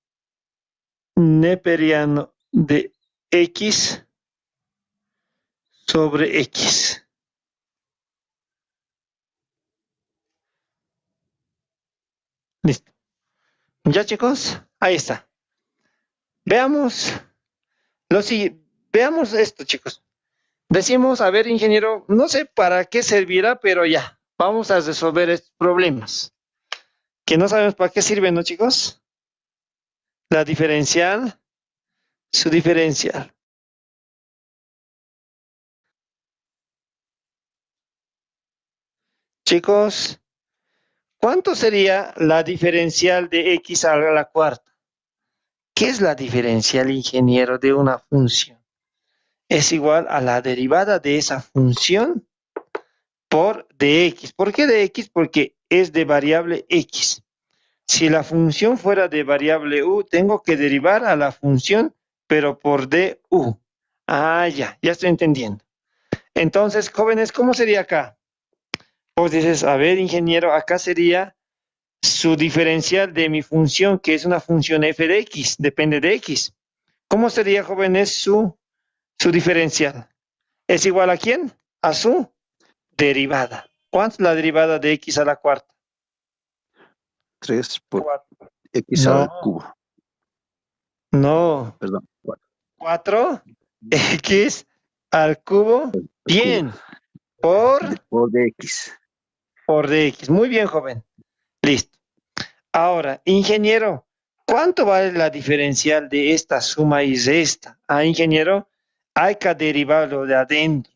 neperiano de x sobre x. Listo. Ya, chicos, ahí está. Veamos veamos esto, chicos. Decimos, a ver, ingeniero, no sé para qué servirá, pero ya, vamos a resolver estos problemas. Que no sabemos para qué sirven, ¿no, chicos? La diferencial, su diferencial. Chicos, ¿cuánto sería la diferencial de x a la cuarta? ¿Qué es la diferencial, ingeniero, de una función? Es igual a la derivada de esa función por dx. ¿Por qué dx? Porque es de variable x. Si la función fuera de variable u, tengo que derivar a la función, pero por du. Ah, ya estoy entendiendo. Entonces, jóvenes, ¿cómo sería acá? Pues dices, a ver, ingeniero, acá sería su diferencial de mi función, que es una función f de x, depende de x. ¿Cómo sería, jóvenes, su diferencial? ¿Es igual a quién? A su derivada. ¿Cuánto es la derivada de x a la cuarta? 3 por 4. x No, al cubo. no. Perdón, 4. 4 x al cubo. Bien. Por Por dx. dx. Muy bien, joven. Listo. Ahora, ingeniero, ¿cuánto vale la diferencial de esta suma y resta? Ah, ingeniero, hay que derivarlo de adentro.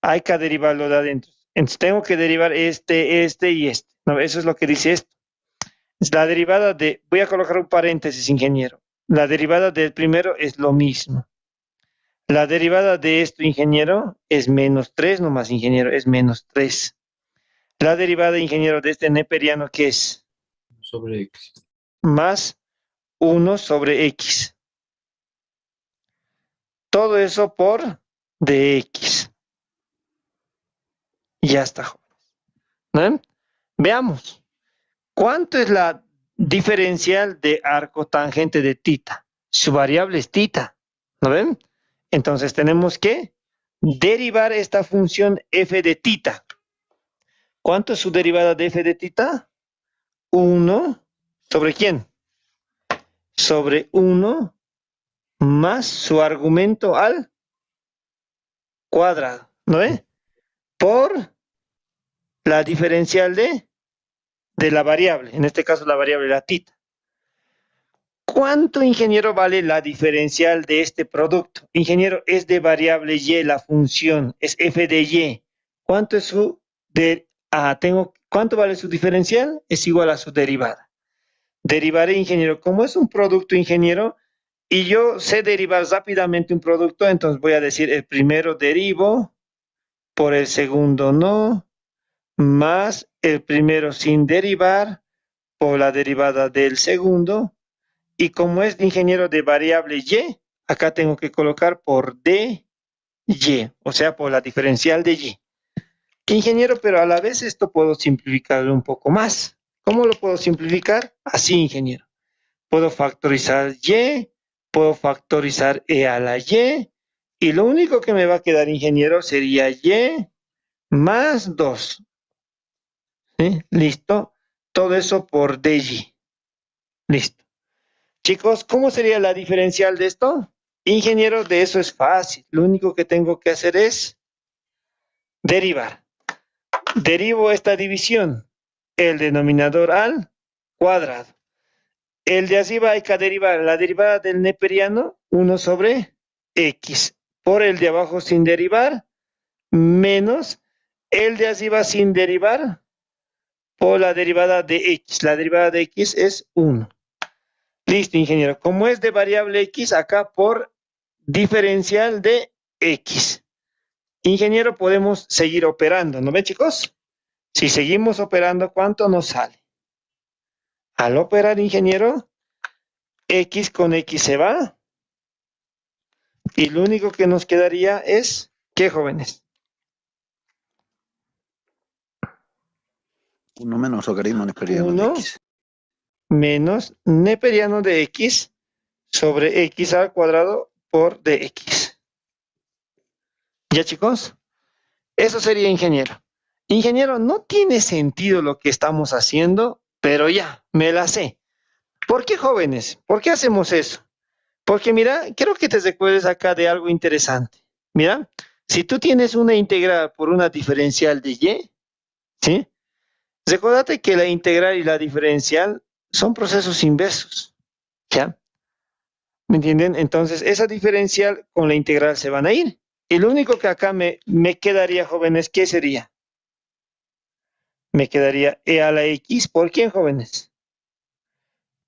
Hay que derivarlo de adentro. Entonces tengo que derivar este y este. No, eso es lo que dice esto. Es la derivada de, voy a colocar un paréntesis, ingeniero. La derivada del primero es lo mismo. La derivada de esto, ingeniero, es menos 3, nomás, ingeniero, es menos 3. La derivada, ingeniero, de este neperiano, ¿qué es? Sobre x. Más 1 sobre x. Todo eso por dx. Ya está, jóvenes. ¿No? Veamos. ¿Cuánto es la diferencial de arco tangente de tita? Su variable es tita. ¿No ven? Entonces tenemos que derivar esta función f de tita. ¿Cuánto es su derivada de f de tita? 1 sobre quién? Sobre 1 más su argumento al cuadrado. ¿No ve? Por la diferencial de la variable. En este caso la variable la tita. ¿Cuánto, ingeniero, vale la diferencial de este producto? Ingeniero, es de variable y la función, es f de y. ¿Cuánto es ¿cuánto vale su diferencial? Es igual a su derivada. Derivaré, ingeniero, como es un producto, ingeniero, y yo sé derivar rápidamente un producto, entonces voy a decir el primero derivo, por el segundo no, más el primero sin derivar, por la derivada del segundo. Y como es ingeniero de variable y, acá tengo que colocar por dy, o sea, por la diferencial de y. Ingeniero, pero a la vez esto puedo simplificarlo un poco más. ¿Cómo lo puedo simplificar? Así, ingeniero. Puedo factorizar y, puedo factorizar e a la y lo único que me va a quedar, ingeniero, sería y más 2. ¿Sí? Listo. Todo eso por dy. Listo. Chicos, ¿cómo sería la diferencial de esto? Ingeniero, de eso es fácil. Lo único que tengo que hacer es derivar. Derivo esta división. El denominador al cuadrado. El de arriba hay que derivar la derivada del neperiano, 1 sobre x, por el de abajo sin derivar, menos el de arriba sin derivar, por la derivada de x. La derivada de x es 1. Listo, ingeniero. Como es de variable x, acá por diferencial de x. Ingeniero, podemos seguir operando, ¿no ven, chicos? Si seguimos operando, ¿cuánto nos sale? Al operar, ingeniero, x con x se va. Y lo único que nos quedaría es, ¿qué, jóvenes? 1 menos logaritmo neperiano de 1 x. menos neperiano de x sobre x al cuadrado por dx. ¿Ya, chicos? Eso sería, ingeniero. Ingeniero, no tiene sentido lo que estamos haciendo, pero ya, me la sé. ¿Por qué, jóvenes? ¿Por qué hacemos eso? Porque mira, quiero que te recuerdes acá de algo interesante. Mira, si tú tienes una integral por una diferencial de y, ¿sí? Recordate que la integral y la diferencial son procesos inversos, ¿ya? ¿Me entienden? Entonces, esa diferencial con la integral se van a ir. Y lo único que acá me quedaría, jóvenes, ¿qué sería? Me quedaría e a la x, ¿por quién, jóvenes?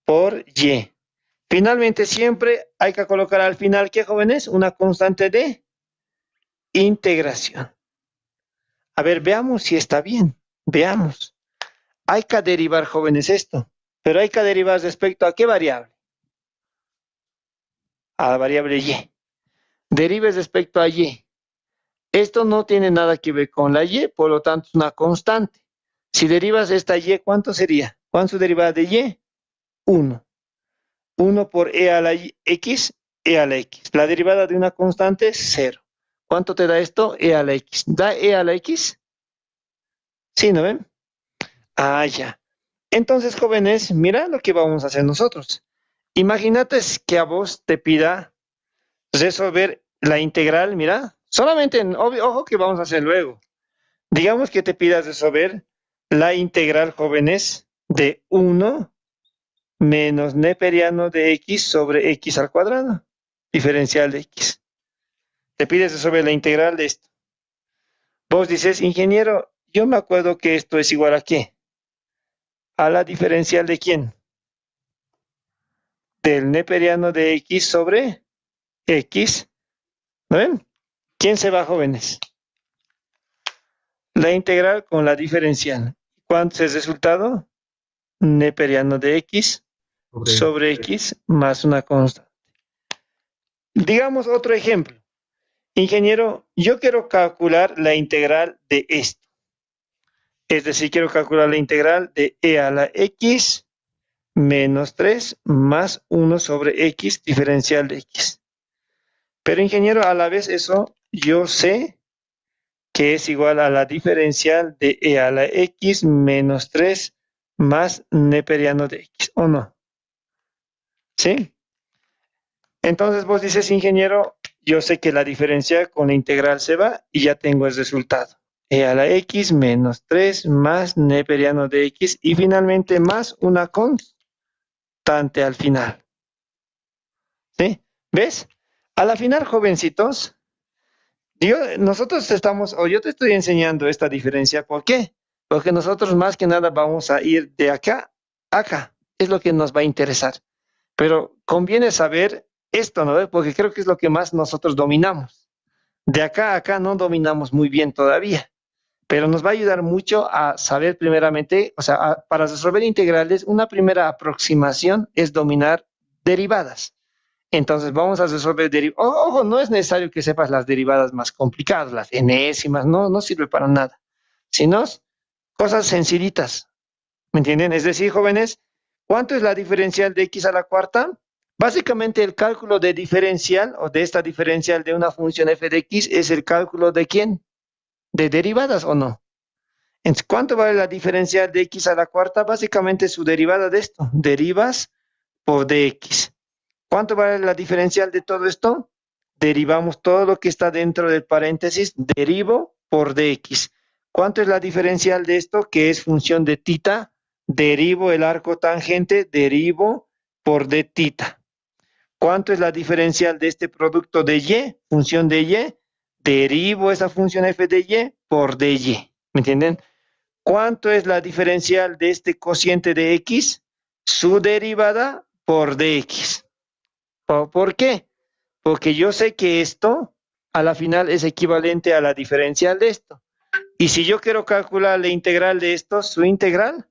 Por y. Finalmente, siempre hay que colocar al final, ¿qué, jóvenes? Una constante de integración. A ver, veamos si está bien. Veamos. Hay que derivar, jóvenes, esto. Pero hay que derivar respecto a qué variable. A la variable y. Derives respecto a y. Esto no tiene nada que ver con la y, por lo tanto es una constante. Si derivas esta y, ¿cuánto sería? ¿Cuánto es su derivada de y? 1. 1 por e a la x, e a la x. La derivada de una constante es 0. ¿Cuánto te da esto? E a la x. ¿Da e a la x? Sí, ¿no ven? Ah, ya. Entonces, jóvenes, mira lo que vamos a hacer nosotros. Imagínate que a vos te pida resolver la integral, mira, solamente, ojo que vamos a hacer luego. Digamos que te pidas resolver la integral, jóvenes, de 1 menos neperiano de x sobre x al cuadrado, diferencial de x. Te pides resolver la integral de esto. Vos dices, ingeniero, yo me acuerdo que esto es igual a ¿qué? A la diferencial de ¿quién? Del neperiano de x sobre x. ¿No ven? ¿Quién se va, jóvenes? La integral con la diferencial. ¿Cuánto es el resultado? Neperiano de x sobre x más una constante. Digamos otro ejemplo. Ingeniero, yo quiero calcular la integral de esto. Es decir, quiero calcular la integral de e a la x menos 3 más 1 sobre x diferencial de x. Pero, ingeniero, a la vez eso yo sé que es igual a la diferencial de e a la x menos 3 más neperiano de x, ¿o no? ¿Sí? Entonces vos dices, ingeniero, yo sé que la diferencia con la integral se va y ya tengo el resultado. E a la x menos 3 más neperiano de x y finalmente más una constante al final. ¿Sí? ¿Ves? A la final, jovencitos, nosotros estamos, o yo te estoy enseñando esta diferencia. ¿Por qué? Porque nosotros más que nada vamos a ir de acá a acá. Es lo que nos va a interesar. Pero conviene saber esto, ¿no? Porque creo que es lo que más nosotros dominamos. De acá a acá no dominamos muy bien todavía. pero nos va a ayudar mucho a saber primeramente, o sea, para resolver integrales, una primera aproximación es dominar derivadas. Entonces vamos a resolver derivadas. Ojo, no es necesario que sepas las derivadas más complicadas, las enésimas, no sirve para nada, sino cosas sencillitas, ¿me entienden? Es decir, jóvenes, ¿cuánto es la diferencial de x a la cuarta? Básicamente el cálculo de diferencial o de esta diferencial de una función f de x es el cálculo de ¿quién? ¿De derivadas o no? Entonces, ¿cuánto vale la diferencial de x a la cuarta? Básicamente su derivada de esto, derivas por dx. ¿Cuánto vale la diferencial de todo esto? Derivamos todo lo que está dentro del paréntesis, derivo por dx. ¿Cuánto es la diferencial de esto? Que es función de tita, derivo el arco tangente, derivo por d tita. ¿Cuánto es la diferencial de este producto de y? Función de y, derivo esa función f de y por dy. ¿Me entienden? ¿Cuánto es la diferencial de este cociente de x? Su derivada por dx. ¿Por qué? Porque yo sé que esto a la final es equivalente a la diferencial de esto. Y si yo quiero calcular la integral de esto, su integral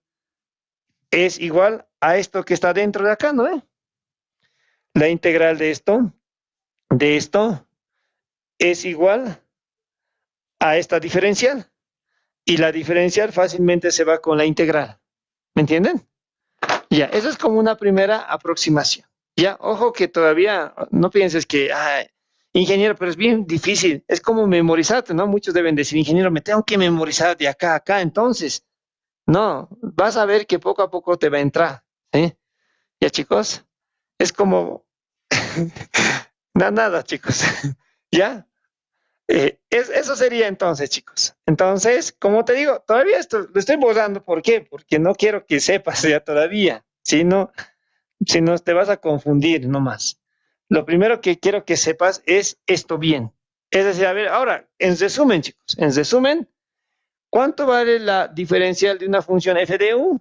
es igual a esto que está dentro de acá, ¿no? La integral de esto es igual a esta diferencial. Y la diferencial fácilmente se va con la integral. ¿Me entienden? Ya, eso es como una primera aproximación. Ya, ojo que todavía no pienses que, ay, ingeniero, pero es bien difícil. Es como memorizarte, ¿no? Muchos deben decir, ingeniero, me tengo que memorizar de acá a acá. Entonces, no, vas a ver que poco a poco te va a entrar. ¿Sí? Ya, chicos, es como, nada, chicos. ¿Ya? Eso sería entonces, chicos. Entonces, como te digo, todavía esto lo estoy borrando. ¿Por qué? Porque no quiero que sepas ya todavía. Si no te vas a confundir nomás. Lo primero que quiero que sepas es esto bien. Es decir, a ver, ahora, en resumen, chicos, en resumen, ¿cuánto vale la diferencial de una función f de u?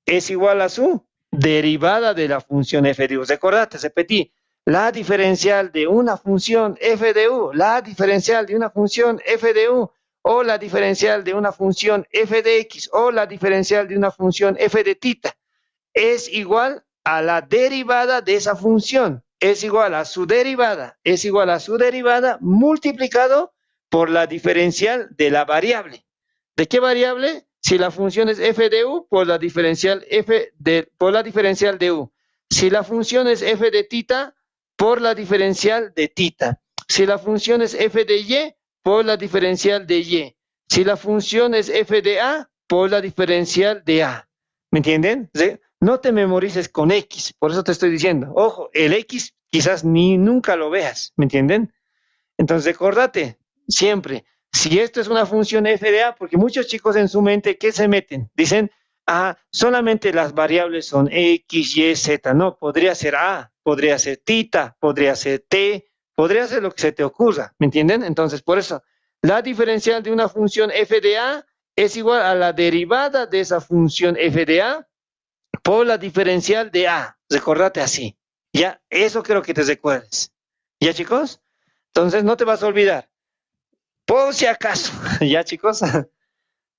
Es igual a su derivada de la función f de u. Recordate, repetí, la diferencial de una función f de u, la diferencial de una función f de u, o la diferencial de una función f de x, o la diferencial de una función f de tita, es igual a la derivada de esa función, es igual a su derivada, multiplicado por la diferencial de la variable. ¿De qué variable? Si la función es f de u, por la diferencial de u. Si la función es f de tita, por la diferencial de tita. Si la función es f de y, por la diferencial de y. Si la función es f de a, por la diferencial de a. ¿Me entienden? ¿Sí? No te memorices con x, por eso te estoy diciendo. Ojo, el x quizás nunca lo veas, ¿me entienden? Entonces, recordate siempre, si esto es una función f de a, porque muchos chicos en su mente, ¿qué se meten? Dicen, solamente las variables son x, y, z. No, podría ser a, podría ser tita, podría ser t, podría ser lo que se te ocurra, ¿me entienden? Entonces, por eso, la diferencial de una función f de a es igual a la derivada de esa función f de a por la diferencial de a. Recordate así. Ya, eso quiero que te recuerdes. ¿Ya, chicos? Entonces no te vas a olvidar. Por si acaso, ¿ya, chicos?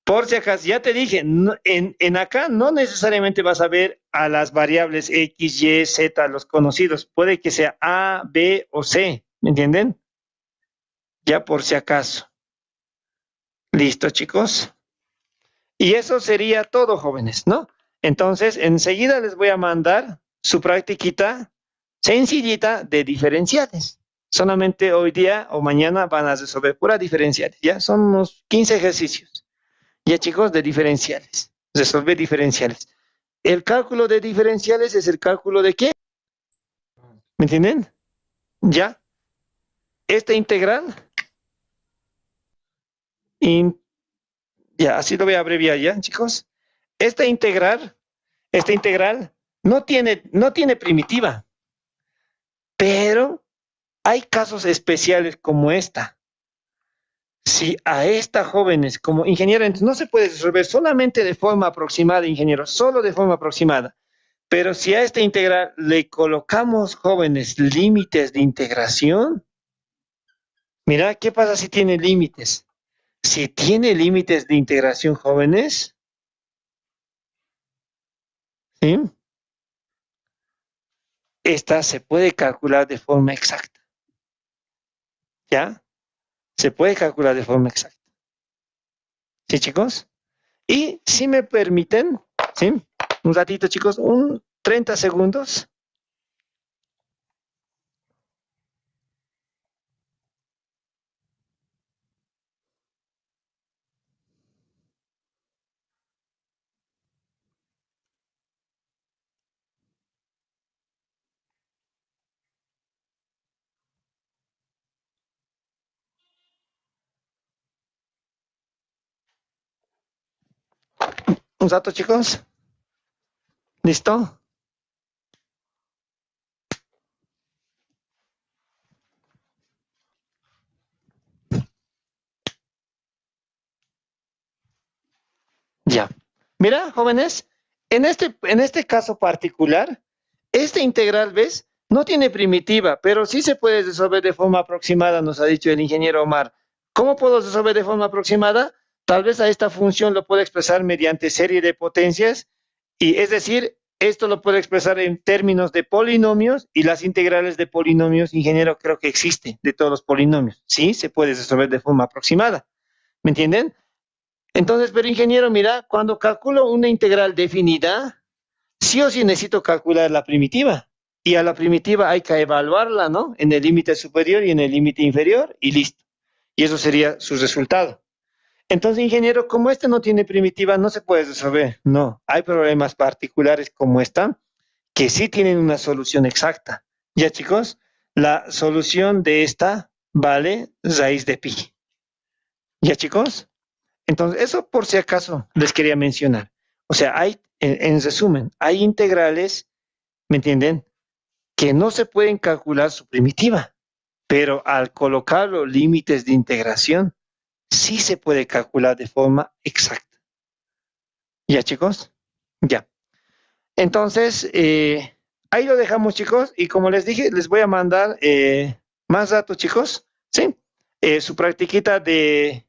Por si acaso, ya te dije, en acá no necesariamente vas a ver a las variables x, y, z, los conocidos. Puede que sea a, b o c. ¿Me entienden? Ya por si acaso. ¿Listo, chicos? Y eso sería todo, jóvenes, ¿no? Entonces, enseguida les voy a mandar su practiquita sencillita de diferenciales. Solamente hoy día o mañana van a resolver pura diferenciales. Ya son unos 15 ejercicios. Ya, chicos, de diferenciales. Resolver diferenciales. El cálculo de diferenciales es el cálculo de ¿qué? ¿Me entienden? Ya. Esta integral. Ya, así lo voy a abreviar ya, chicos. Esta integral no tiene primitiva. Pero hay casos especiales como esta. Si a esta jóvenes como ingeniero, no se puede resolver solamente de forma aproximada, ingeniero, solo de forma aproximada. Pero si a esta integral le colocamos, jóvenes, límites de integración, mira, ¿qué pasa si tiene límites? Si tiene límites de integración, jóvenes, ¿sí? Esta se puede calcular de forma exacta. ¿Ya? Se puede calcular de forma exacta. ¿Sí, chicos? Y si me permiten, ¿sí? Un ratito, chicos, 30 segundos. Un rato, chicos. ¿Listo? Ya. Mira, jóvenes, en este caso particular, este integral, ¿ves? No tiene primitiva, pero sí se puede resolver de forma aproximada, nos ha dicho el ingeniero Omar. ¿Cómo puedo resolver de forma aproximada? Tal vez a esta función lo puedo expresar mediante serie de potencias, y es decir, esto lo puedo expresar en términos de polinomios, y las integrales de polinomios, ingeniero, creo que existe de todos los polinomios. Sí, se puede resolver de forma aproximada. ¿Me entienden? Entonces, pero ingeniero, mira, cuando calculo una integral definida, sí o sí necesito calcular la primitiva. Y a la primitiva hay que evaluarla, ¿no? En el límite superior y en el límite inferior, y listo. Y eso sería su resultado. Entonces, ingeniero, como este no tiene primitiva, no se puede resolver. No, hay problemas particulares como esta, que sí tienen una solución exacta. Ya, chicos, la solución de esta vale raíz de pi. Ya, chicos. Entonces, eso por si acaso les quería mencionar. O sea, hay, en resumen, hay integrales, ¿me entienden? Que no se pueden calcular su primitiva, pero al colocar los límites de integración, sí se puede calcular de forma exacta. ¿Ya, chicos? Ya. Entonces, ahí lo dejamos, chicos, y como les dije, les voy a mandar más datos, chicos, ¿sí? Su practiquita de